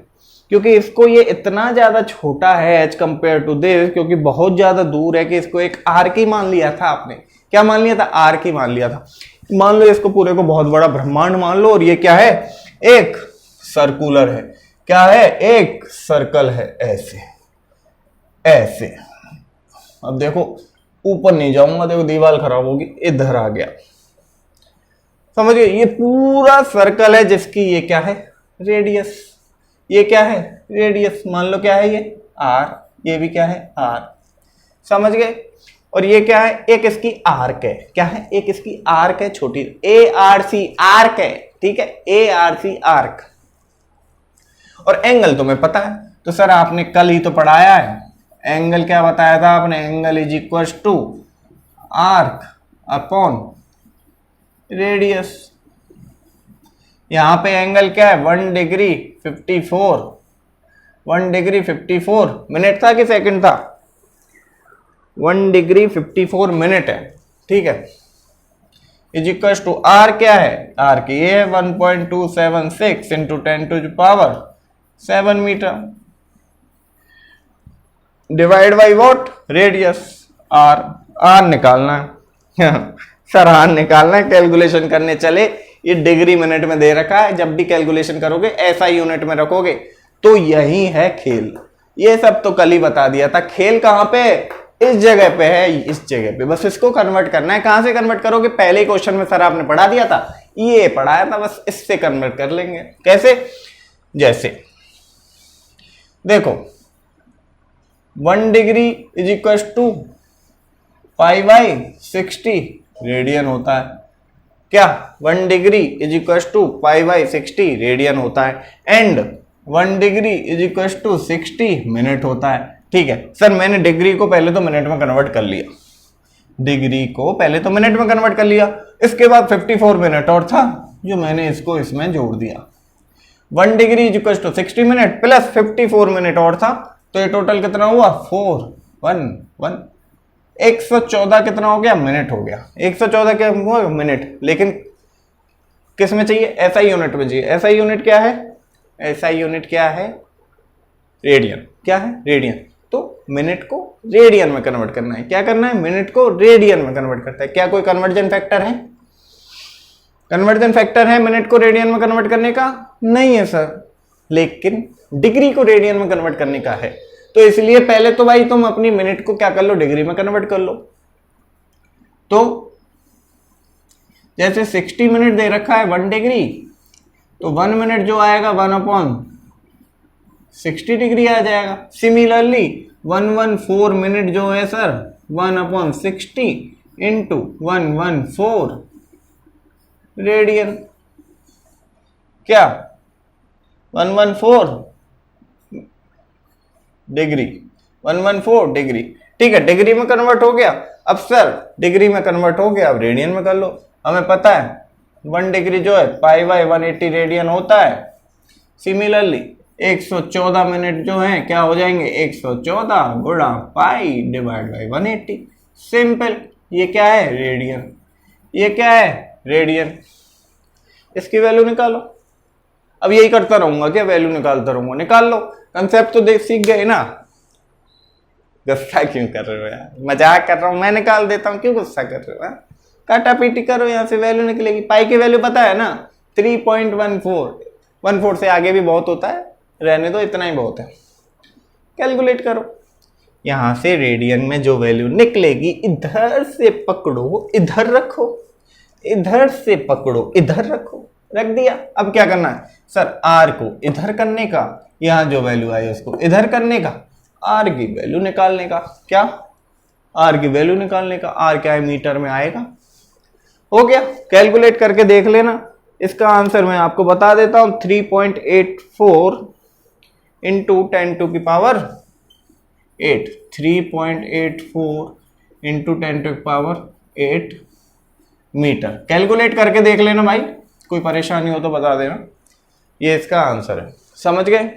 क्योंकि इसको ये इतना ज्यादा छोटा है एज कंपेयर टू दिस, क्योंकि बहुत ज्यादा दूर है, कि इसको एक आर्क ही मान लिया था आपने। क्या मान लिया था? आर्क ही मान लिया था। मान लो इसको पूरे को बहुत बड़ा ब्रह्मांड मान लो, और ये क्या है? एक सर्कुलर है। क्या है? एक सर्कल है। ऐसे ऐसे। अब देखो, ऊपर नहीं जाऊंगा, देखो दीवार खराब होगी, इधर आ गया। समझिए, ये पूरा सर्कल है जिसकी ये क्या है? रेडियस। ये क्या है? रेडियस। मान लो क्या है ये? आर। ये भी क्या है? आर। समझ गए? और ये क्या है? एक इसकी आर्क है। क्या है? एक इसकी आर्क है, छोटी ए आर सी आर्क है। ठीक है, ए आर सी आर्क। और एंगल तुम्हें पता है, तो सर आपने कल ही तो पढ़ाया है, एंगल क्या बताया था आपने? Angle is equal to arc upon radius. यहां पे एंगल क्या है? 1 डिग्री 54, 1 डिग्री 54 मिनट था कि सेकंड था? 1 डिग्री 54 मिनट है। ठीक है, इज इक्वल टू आर क्या है? आर की ये है 1.276 into 10 to the power 7 metre, divide by what? Radius. R. R निकालना है सर, आर निकालना है। कैलकुलेशन करने चले, ये डिग्री मिनट में दे रखा है, जब भी कैलकुलेशन करोगे ऐसा यूनिट में रखोगे, तो यही है खेल। ये सब तो कल ही बता दिया था। खेल कहां पे? इस जगह पे है, इस जगह पे। बस इसको कन्वर्ट करना है। कहां से कन्वर्ट करोगे? पहले क्वेश्चन में सर आपने पढ़ा दिया था, ये पढ़ाया था, बस इससे कन्वर्ट कर लेंगे। कैसे? जैसे देखो, 1 degree is equal to pi by 60 radian होता है। क्या? 1 degree is equal to pi by 60 radian होता है, and 1 degree is equal to 60 minute होता है। ठीक है सर, मैंने डिग्री को पहले तो मिनट में कन्वर्ट कर लिया, डिग्री को पहले तो मिनट में कन्वर्ट कर लिया, इसके बाद 54 मिनट और था जो मैंने इसको इसमें जोड़ दिया। 1 degree is equal to 60 minute plus 54 minute और था, तो ये टोटल कितना हुआ? 114 कितना हो गया? मिनट हो गया। 114 क्या हुआ? मिनट। लेकिन किस में चाहिए? एसआई यूनिट में चाहिए। एसआई यूनिट क्या है? एसआई यूनिट क्या है? रेडियन। क्या है? रेडियन। तो मिनट को रेडियन में कन्वर्ट करना है। क्या करना है? मिनट को रेडियन में कन्वर्ट करता है। क्या कोई कन्वर्जन फैक्टर है? कन्वर्जन फैक्टर है मिनट को रेडियन में कन्वर्ट करने का? नहीं है सर, लेकिन डिग्री को रेडियन में कन्वर्ट करने का है। तो इसलिए पहले तो भाई तुम अपनी मिनट को क्या कर लो? डिग्री में कन्वर्ट कर लो। तो जैसे 60 मिनट दे रखा है 1 डिग्री, तो 1 मिनट जो आएगा 1/60 डिग्री आ जाएगा। सिमिलरली 114 मिनट जो है सर 1/60 इंटू 114 रेडियन। क्या? 114 डिग्री, 114 डिग्री। ठीक है, डिग्री में कन्वर्ट हो गया। अब सर डिग्री में कन्वर्ट हो गया, अब रेडियन में कर लो। हमें पता है 1 डिग्री जो है पाई बाई 180 रेडियन होता है। सिमिलरली 114 मिनट जो है क्या हो जाएंगे? 114 गुणा पाई डिवाइड बाई 180। सिंपल। ये क्या है? रेडियन। ये क्या है? रेडियन। इसकी वैल्यू निकालो। अब यही करता रहूंगा क्या? वैल्यू निकालता रहूंगा? निकाल लो। कंसेप्ट तो देख सीख गए ना। गुस्सा क्यों कर रहे हो यार, मजाक कर रहा हूँ, मैं निकाल देता हूँ, क्यों गुस्सा कर रहे हो यार? काटा पीटी करो, यहाँ से वैल्यू निकलेगी। पाई की वैल्यू पता है ना, 3.14। 14 से आगे भी बहुत होता है, रहने दो, इतना ही बहुत है। कैलकुलेट करो, यहाँ से रेडियन में जो वैल्यू निकलेगी, इधर से पकड़ो इधर रखो, इधर से पकड़ो इधर रखो, रख दिया। अब क्या करना है सर, आर को इधर करने का, यहाँ जो वैल्यू आई उसको इधर करने का, आर की वैल्यू निकालने का। क्या, आर की वैल्यू निकालने का। आर क्या है, मीटर में आएगा। हो गया, कैलकुलेट करके देख लेना। इसका आंसर मैं आपको बता देता हूं, 3.84 इंटू 10⁸ 3.84 इंटू 10⁸ मीटर। कैलकुलेट करके देख लेना भाई, कोई परेशानी हो तो बता देना। ये इसका आंसर है, समझ गए?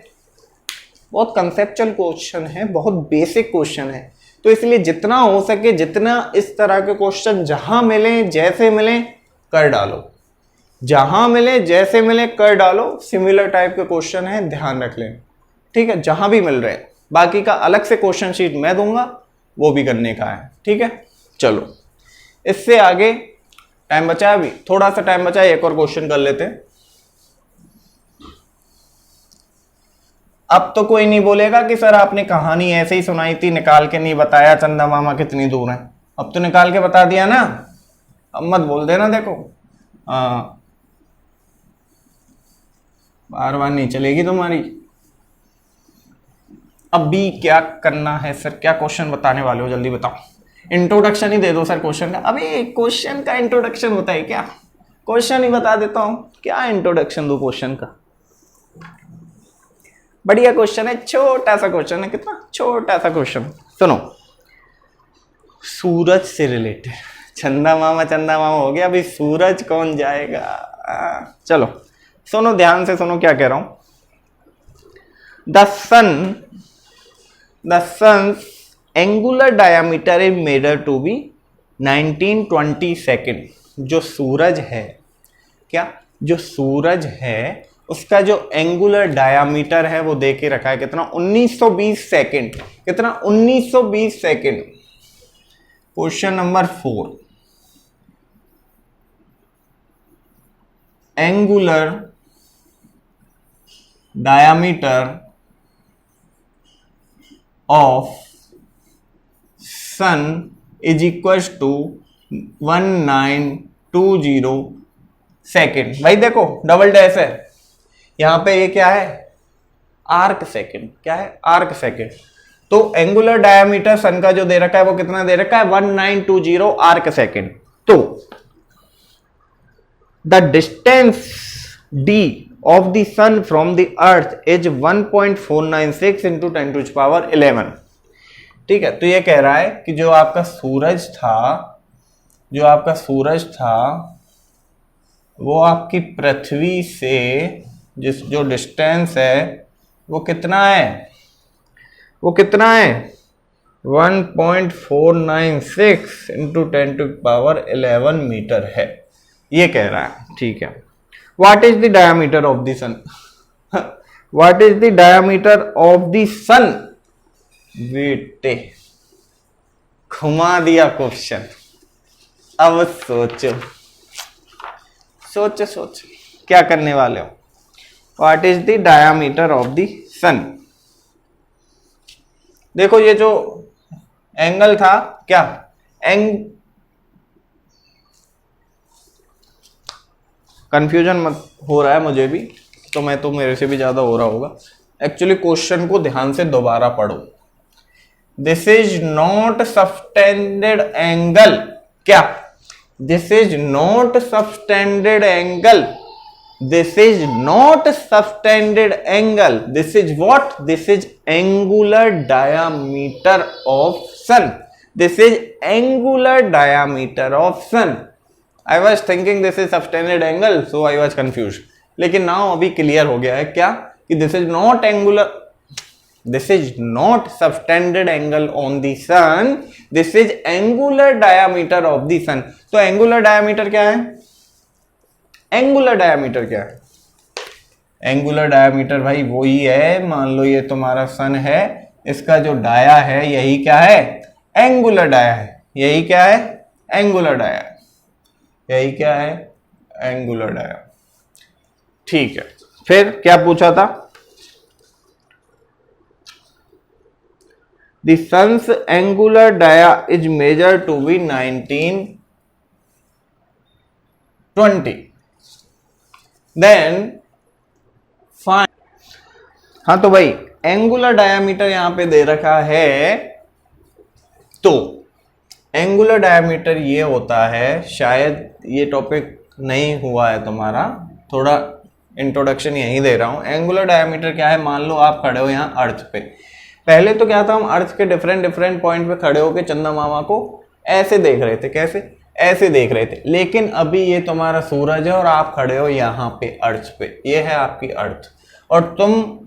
बहुत कंसेप्चुअल क्वेश्चन है, बहुत बेसिक क्वेश्चन है, तो इसलिए जितना हो सके, जितना इस तरह के क्वेश्चन जहां मिले, जैसे मिले कर डालो, जहां मिले जैसे मिले कर डालो। सिमिलर टाइप के क्वेश्चन है, ध्यान रख लें, ठीक है, जहां भी मिल रहे हैं। बाकी का अलग से क्वेश्चन शीट मैं दूंगा, वो भी करने का है, ठीक है। चलो, इससे आगे टाइम बचा है, अभी थोड़ा सा टाइम बचा है, एक और क्वेश्चन कर लेते हैं। अब तो कोई नहीं बोलेगा कि सर आपने कहानी ऐसे ही सुनाई थी, निकाल के नहीं बताया चंदा मामा कितनी दूर है। अब तो निकाल के बता दिया ना, अब मत बोल देना। देखो बार बार नहीं चलेगी तुम्हारी। अब भी क्या करना है सर, क्या क्वेश्चन बताने वाले हो, जल्दी बताओ। इंट्रोडक्शन ही दे दो सर क्वेश्चन का। अभी क्वेश्चन का इंट्रोडक्शन होता है क्या? क्वेश्चन ही बता देता हूं, क्या इंट्रोडक्शन दो क्वेश्चन का। बढ़िया क्वेश्चन है, छोटा सा क्वेश्चन है, कितना छोटा सा क्वेश्चन। सुनो, सूरज से रिलेटेड। चंदा मामा हो गया, अभी सूरज कौन जाएगा? चलो सुनो, ध्यान से सुनो क्या कह रहा हूं। The sun angular diameter is measured to be 1920 second. जो सूरज है, क्या, जो सूरज है उसका जो एंगुलर डायामीटर है वो दे के रखा है कितना, 1920 सेकेंड। कितना, 1920 second. Question number 4, angular diameter of sun is equal to 1920 second. भाई देखो, डबल डैश है यहां पे, ये क्या है, आर्क सेकेंड। क्या है, आर्क सेकेंड। तो एंगुलर डायमीटर सन का जो दे रखा है वो कितना दे रखा है, 1920 आर्क सेकेंड। तो the distance d of the sun from the earth is 1.496 into 10⁻11। ठीक है, तो ये कह रहा है कि जो आपका सूरज था, वो आपकी पृथ्वी से जो डिस्टेंस है वो कितना है, 1.496 इंटू 10⁻11 मीटर है, ये कह रहा है। ठीक है, what is the diameter of the sun? What is the diameter of the sun? बेटे घुमा दिया क्वेश्चन। अब सोचो क्या करने वाले हो। What is the diameter of the sun? देखो ये जो एंगल था, क्या कंफ्यूजन मत हो रहा है मुझे भी, तो मैं तो मेरे से भी ज्यादा हो रहा होगा। एक्चुअली क्वेश्चन को ध्यान से दोबारा पढ़ो। This is not subtended angle. क्या, this is not subtended angle. This is not subtended angle. This is what? This is angular diameter of sun. This is angular diameter of sun. I was thinking this is subtended angle, so I was confused. लेकिन now अभी clear हो गया है क्या, कि this is not angular, this is not subtended angle on the sun, this is angular diameter of the sun. तो angular diameter क्या है? angular diameter क्या है? angular diameter भाई वही है, मान लो ये तुम्हारा सन है, इसका जो डाया है यही क्या है, एंगुलर डाया है। यही क्या है, एंगुलर डाया। यही क्या है, एंगुलर डाया। ठीक है, फिर क्या पूछा था, the sun's angular dia is measure to be 1920, then find. हाँ तो भाई एंगुलर डायामीटर यहां पे दे रखा है, तो एंगुलर डायामीटर ये होता है, शायद ये टॉपिक नहीं हुआ है तुम्हारा, थोड़ा इंट्रोडक्शन यहीं दे रहा हूं। एंगुलर डायामीटर क्या है, मान लो आप खड़े हो यहां अर्थ पे। पहले तो क्या था, हम अर्थ के डिफरेंट पॉइंट पे खड़े होकर चंदा मामा को ऐसे देख रहे थे, कैसे, ऐसे देख रहे थे। लेकिन अभी ये तुम्हारा सूरज है और आप खड़े हो यहाँ पे अर्थ पे, ये है आपकी अर्थ, और तुम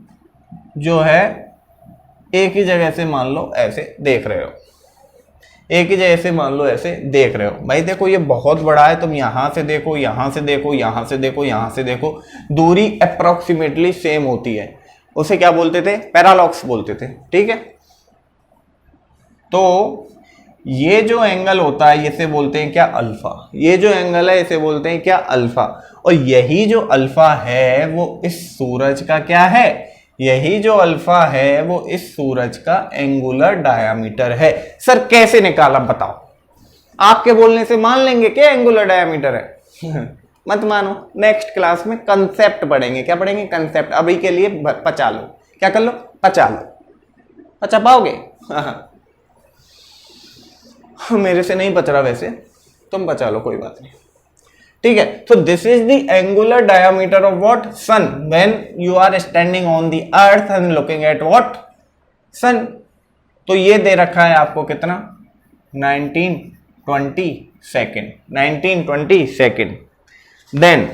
जो है एक ही जगह से मान लो ऐसे देख रहे हो, एक ही जगह से मान लो ऐसे देख रहे हो। भाई देखो ये बहुत बड़ा है, तुम यहां से देखो, यहां से देखो, यहां से देखो, यहां से देखो, दूरी अप्रोक्सीमेटली सेम होती है। उसे क्या बोलते थे, पैरालॉक्स बोलते थे। ठीक है, तो ये जो एंगल होता है इसे बोलते हैं क्या, अल्फा। ये जो एंगल है इसे बोलते हैं क्या, अल्फा। और यही जो अल्फा है वो इस सूरज का क्या है, यही जो अल्फा है वो इस सूरज का एंगुलर डायामीटर है। सर कैसे निकाला बताओ, आपके बोलने से मान लेंगे क्या एंगुलर डायामीटर है? मत मानो, नेक्स्ट क्लास में कंसेप्ट पढ़ेंगे। क्या पढ़ेंगे, कंसेप्ट। अभी के लिए पचा लो, क्या कर लो, पचा लो। पचा पाओगे? मेरे से नहीं पच रहा, वैसे तुम पचा लो, कोई बात नहीं। ठीक है, तो this is the angular diameter of what, sun, when you are standing on the earth and looking at what, sun. तो ये दे रखा है आपको कितना, 1920 second, 1920 second. Then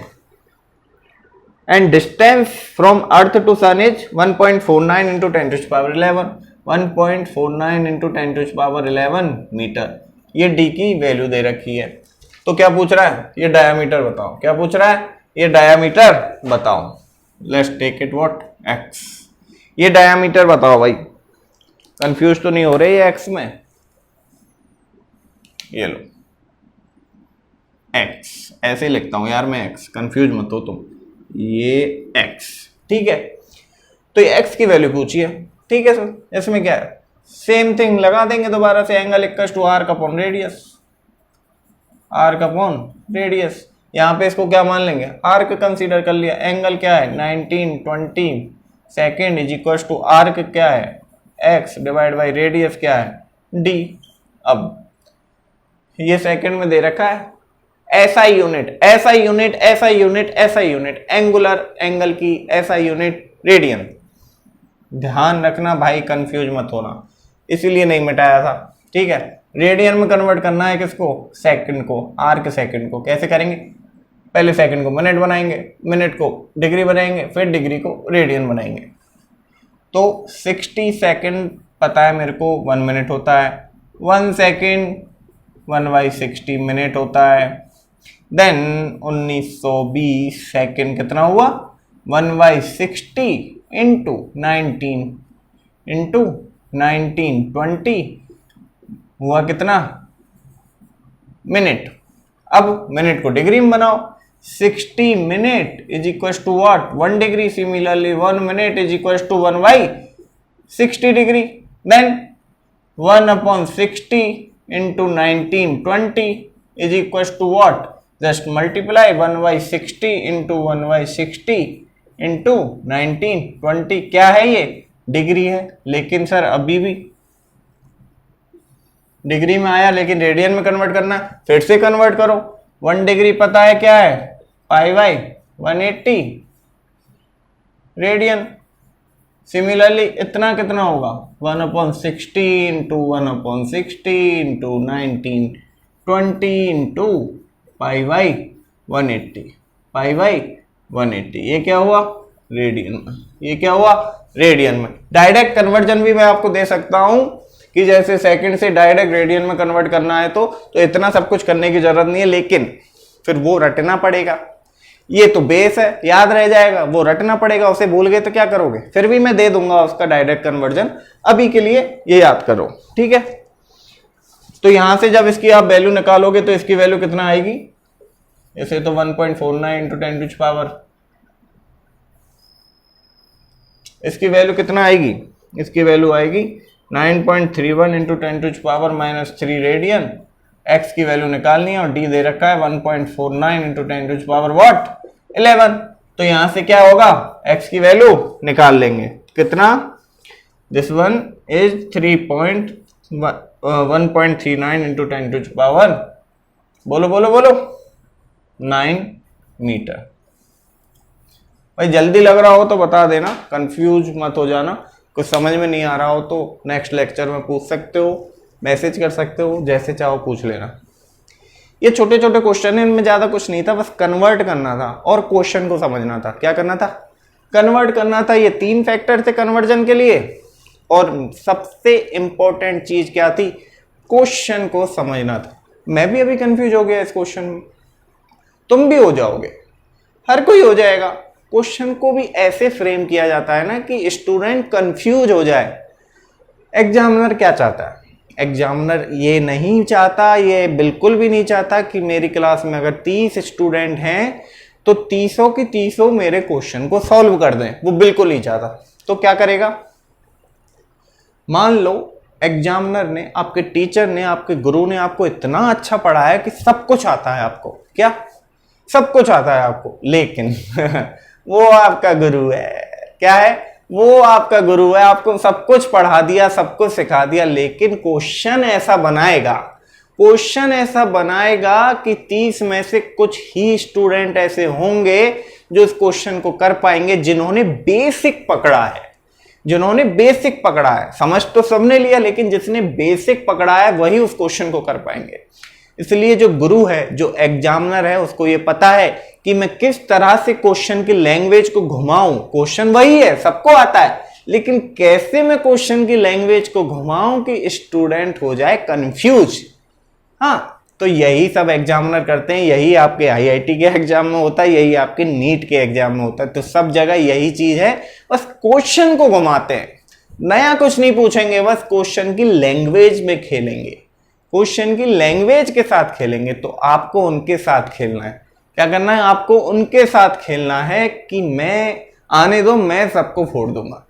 and distance from earth to sun is 1.49 into 10 to the power 11, 1.49 into 10 to the power 11 metre. ये D की value दे रखी है। तो क्या पूछ रहा है, ये डायामीटर बताओ। क्या पूछ रहा है, ये डायामीटर बताओ। Let's take it what, x. ये डायामीटर बताओ भाई, कंफ्यूज तो नहीं हो रहे ये एक्स में, ये लो एक्स, ऐसे ही लिखता हूं यार मैं एक्स, कंफ्यूज मत हो तुम, ये एक्स। ठीक है, तो ये एक्स की वैल्यू पूछी है। ठीक है सर, इसमें क्या है, सेम थिंग लगा देंगे दोबारा से, angle equals to arc upon radius, arc upon radius. यहां पे इसको क्या मान लेंगे, आर्क कंसीडर कर लिया। एंगल क्या है, 1920 second is equals to arc क्या है, एक्स डिवाइड बाई रेडियस क्या है, डी। अब ये सेकेंड में दे रखा है, SI unit, SI unit, SI unit, SI unit, angular angle की एसआई यूनिट रेडियन। ध्यान रखना भाई, कंफ्यूज मत होना, इसीलिए नहीं मिटाया था। ठीक है, रेडियन में कन्वर्ट करना है किसको, सेकंड को, आर्क सेकंड को। कैसे करेंगे, पहले सेकंड को मिनट बनाएंगे, मिनट को डिग्री बनाएंगे, फिर डिग्री को रेडियन बनाएंगे। तो 60 सेकंड पता है मेरे को 1 मिनट होता है, 1 सेकंड 1/60 मिनट होता है। देन 1920 सेकंड कितना हुआ, 1/60 इंटू 1920 हुआ कितना, मिनट। अब मिनट को डिग्री में बनाओ, 60 minute is equal to what, 1 degree. Similarly 1 minute is equal to 1/60 degree. Then 1/60 into 1920 is equal to what, just multiply 1/60 into 1/60 into 1920। क्या है ये, डिग्री है। लेकिन सर अभी भी डिग्री में आया, लेकिन रेडियन में कन्वर्ट करना, फिर से कन्वर्ट करो। 1 डिग्री पता है क्या है, π/180 रेडियन। सिमिलरली इतना कितना होगा, 1/60 इंटू 1/60 इंटू 1920 इंटू π/180, π/180। ये क्या हुआ, रेडियन में। ये क्या हुआ, रेडियन में। डायरेक्ट कन्वर्जन भी मैं आपको दे सकता हूं कि जैसे सेकंड से डायरेक्ट रेडियन में कन्वर्ट करना है तो इतना सब कुछ करने की जरूरत नहीं है, लेकिन फिर वो रटना पड़ेगा। ये तो बेस है, याद रह जाएगा, वो रटना पड़ेगा, उसे भूल गए तो क्या करोगे। फिर भी मैं दे दूंगा उसका डायरेक्ट कन्वर्जन, अभी के लिए ये याद करो, ठीक है। तो यहां से जब इसकी आप वैल्यू निकालोगे तो इसकी वैल्यू कितना आएगी, इसे तो 1.49 इंटू 10 टू पावर, इसकी वैल्यू कितना आएगी, इसकी वैल्यू आएगी 9.31 into 10 to power -3 radian. x की वैल्यू निकालनी है और d दे रखा है 1.49 इंटू 10 टू पावर व्हाट 11। तो यहां से क्या होगा, x की वैल्यू निकाल लेंगे, कितना, this one is 1.39 into 10 to power, बोलो बोलो बोलो, 9 मीटर। भाई जल्दी लग रहा हो तो बता देना, कंफ्यूज मत हो जाना, कुछ समझ में नहीं आ रहा हो तो नेक्स्ट लेक्चर में पूछ सकते हो, मैसेज कर सकते हो, जैसे चाहो पूछ लेना। ये छोटे छोटे क्वेश्चन है, इनमें ज्यादा कुछ नहीं था, बस कन्वर्ट करना था और क्वेश्चन को समझना था। क्या करना था, कन्वर्ट करना था। ये 3 फैक्टर थे कन्वर्जन के लिए, और सबसे इंपॉर्टेंट चीज क्या थी, क्वेश्चन को समझना था। मैं भी अभी कंफ्यूज हो गया इस क्वेश्चन में, तुम भी हो जाओगे, हर कोई हो जाएगा। क्वेश्चन को भी ऐसे फ्रेम किया जाता है ना कि स्टूडेंट कंफ्यूज हो जाए। एग्जामिनर क्या चाहता है, एग्जामिनर ये नहीं चाहता, ये बिल्कुल भी नहीं चाहता कि मेरी क्लास में अगर 30 स्टूडेंट हैं तो 30 की 30 मेरे क्वेश्चन को सॉल्व कर दें, वो बिल्कुल नहीं चाहता। तो क्या करेगा, मान लो एग्जामिनर ने, आपके टीचर ने, आपके गुरु ने आपको इतना अच्छा पढ़ाया कि सब कुछ आता है आपको, क्या सब कुछ आता है आपको, लेकिन वो आपका गुरु है, क्या है, वो आपका गुरु है, आपको सब कुछ पढ़ा दिया, सब कुछ सिखा दिया, लेकिन क्वेश्चन ऐसा बनाएगा, क्वेश्चन ऐसा बनाएगा कि 30 में से कुछ ही स्टूडेंट ऐसे होंगे जो इस क्वेश्चन को कर पाएंगे, जिन्होंने बेसिक पकड़ा है, जिन्होंने बेसिक पकड़ा है। समझ तो सबने लिया, लेकिन जिसने बेसिक पकड़ा है वही उस क्वेश्चन को कर पाएंगे। इसलिए जो गुरु है, जो एग्जामिनर है, उसको ये पता है कि मैं किस तरह से क्वेश्चन की लैंग्वेज को घुमाऊं। क्वेश्चन वही है, सबको आता है, लेकिन कैसे मैं क्वेश्चन की लैंग्वेज को घुमाऊं कि स्टूडेंट हो जाए कंफ्यूज। हाँ, तो यही सब एग्जामिनर करते हैं, यही आपके आईआईटी के एग्जाम में होता है, यही आपके नीट के एग्जाम में होता है। तो सब जगह यही चीज है, बस क्वेश्चन को घुमाते हैं, नया कुछ नहीं पूछेंगे, बस क्वेश्चन की लैंग्वेज में खेलेंगे, क्वेश्चन की लैंग्वेज के साथ खेलेंगे। तो आपको उनके साथ खेलना है, क्या करना है, आपको उनके साथ खेलना है कि मैं आने दो, मैं सबको फोड़ दूंगा,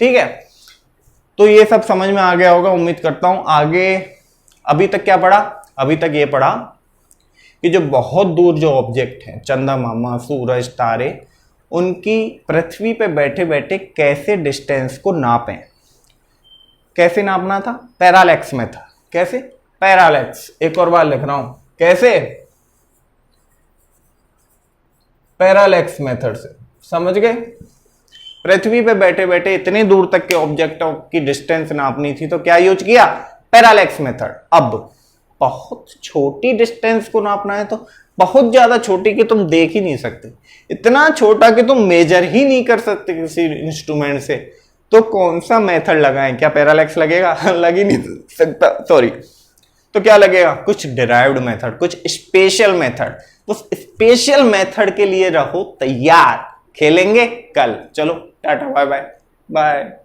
ठीक है। तो ये सब समझ में आ गया होगा, उम्मीद करता हूं। आगे अभी तक क्या पढ़ा, अभी तक ये पढ़ा कि जो बहुत दूर जो ऑब्जेक्ट हैं, चंदा मामा, सूरज, तारे, उनकी पृथ्वी पे बैठे बैठे कैसे डिस्टेंस को नापें। कैसे नापना था, पैरालैक्स में था। कैसे, पैरालैक्स, एक और बार लिख रहा हूं, कैसे, पैरालैक्स मेथड से, समझ गए। पृथ्वी पे बैठे बैठे इतने दूर तक के ऑब्जेक्टों की डिस्टेंस नापनी थी, तो क्या यूज किया, पैरालैक्स मेथड। अब बहुत छोटी डिस्टेंस को नापना है, तो बहुत ज्यादा छोटी कि तुम देख ही नहीं सकते, इतना छोटा कि तुम मेजर ही नहीं कर सकते किसी इंस्ट्रूमेंट से, तो कौन सा मेथड लगाएं, क्या पैरालैक्स लगेगा लग ही नहीं सकता, सॉरी। तो क्या लगेगा, कुछ डिराइव्ड मेथड, कुछ स्पेशल मेथड। उस स्पेशल मेथड के लिए रहो तैयार, खेलेंगे कल। चलो टाटा, बाय बाय बाय।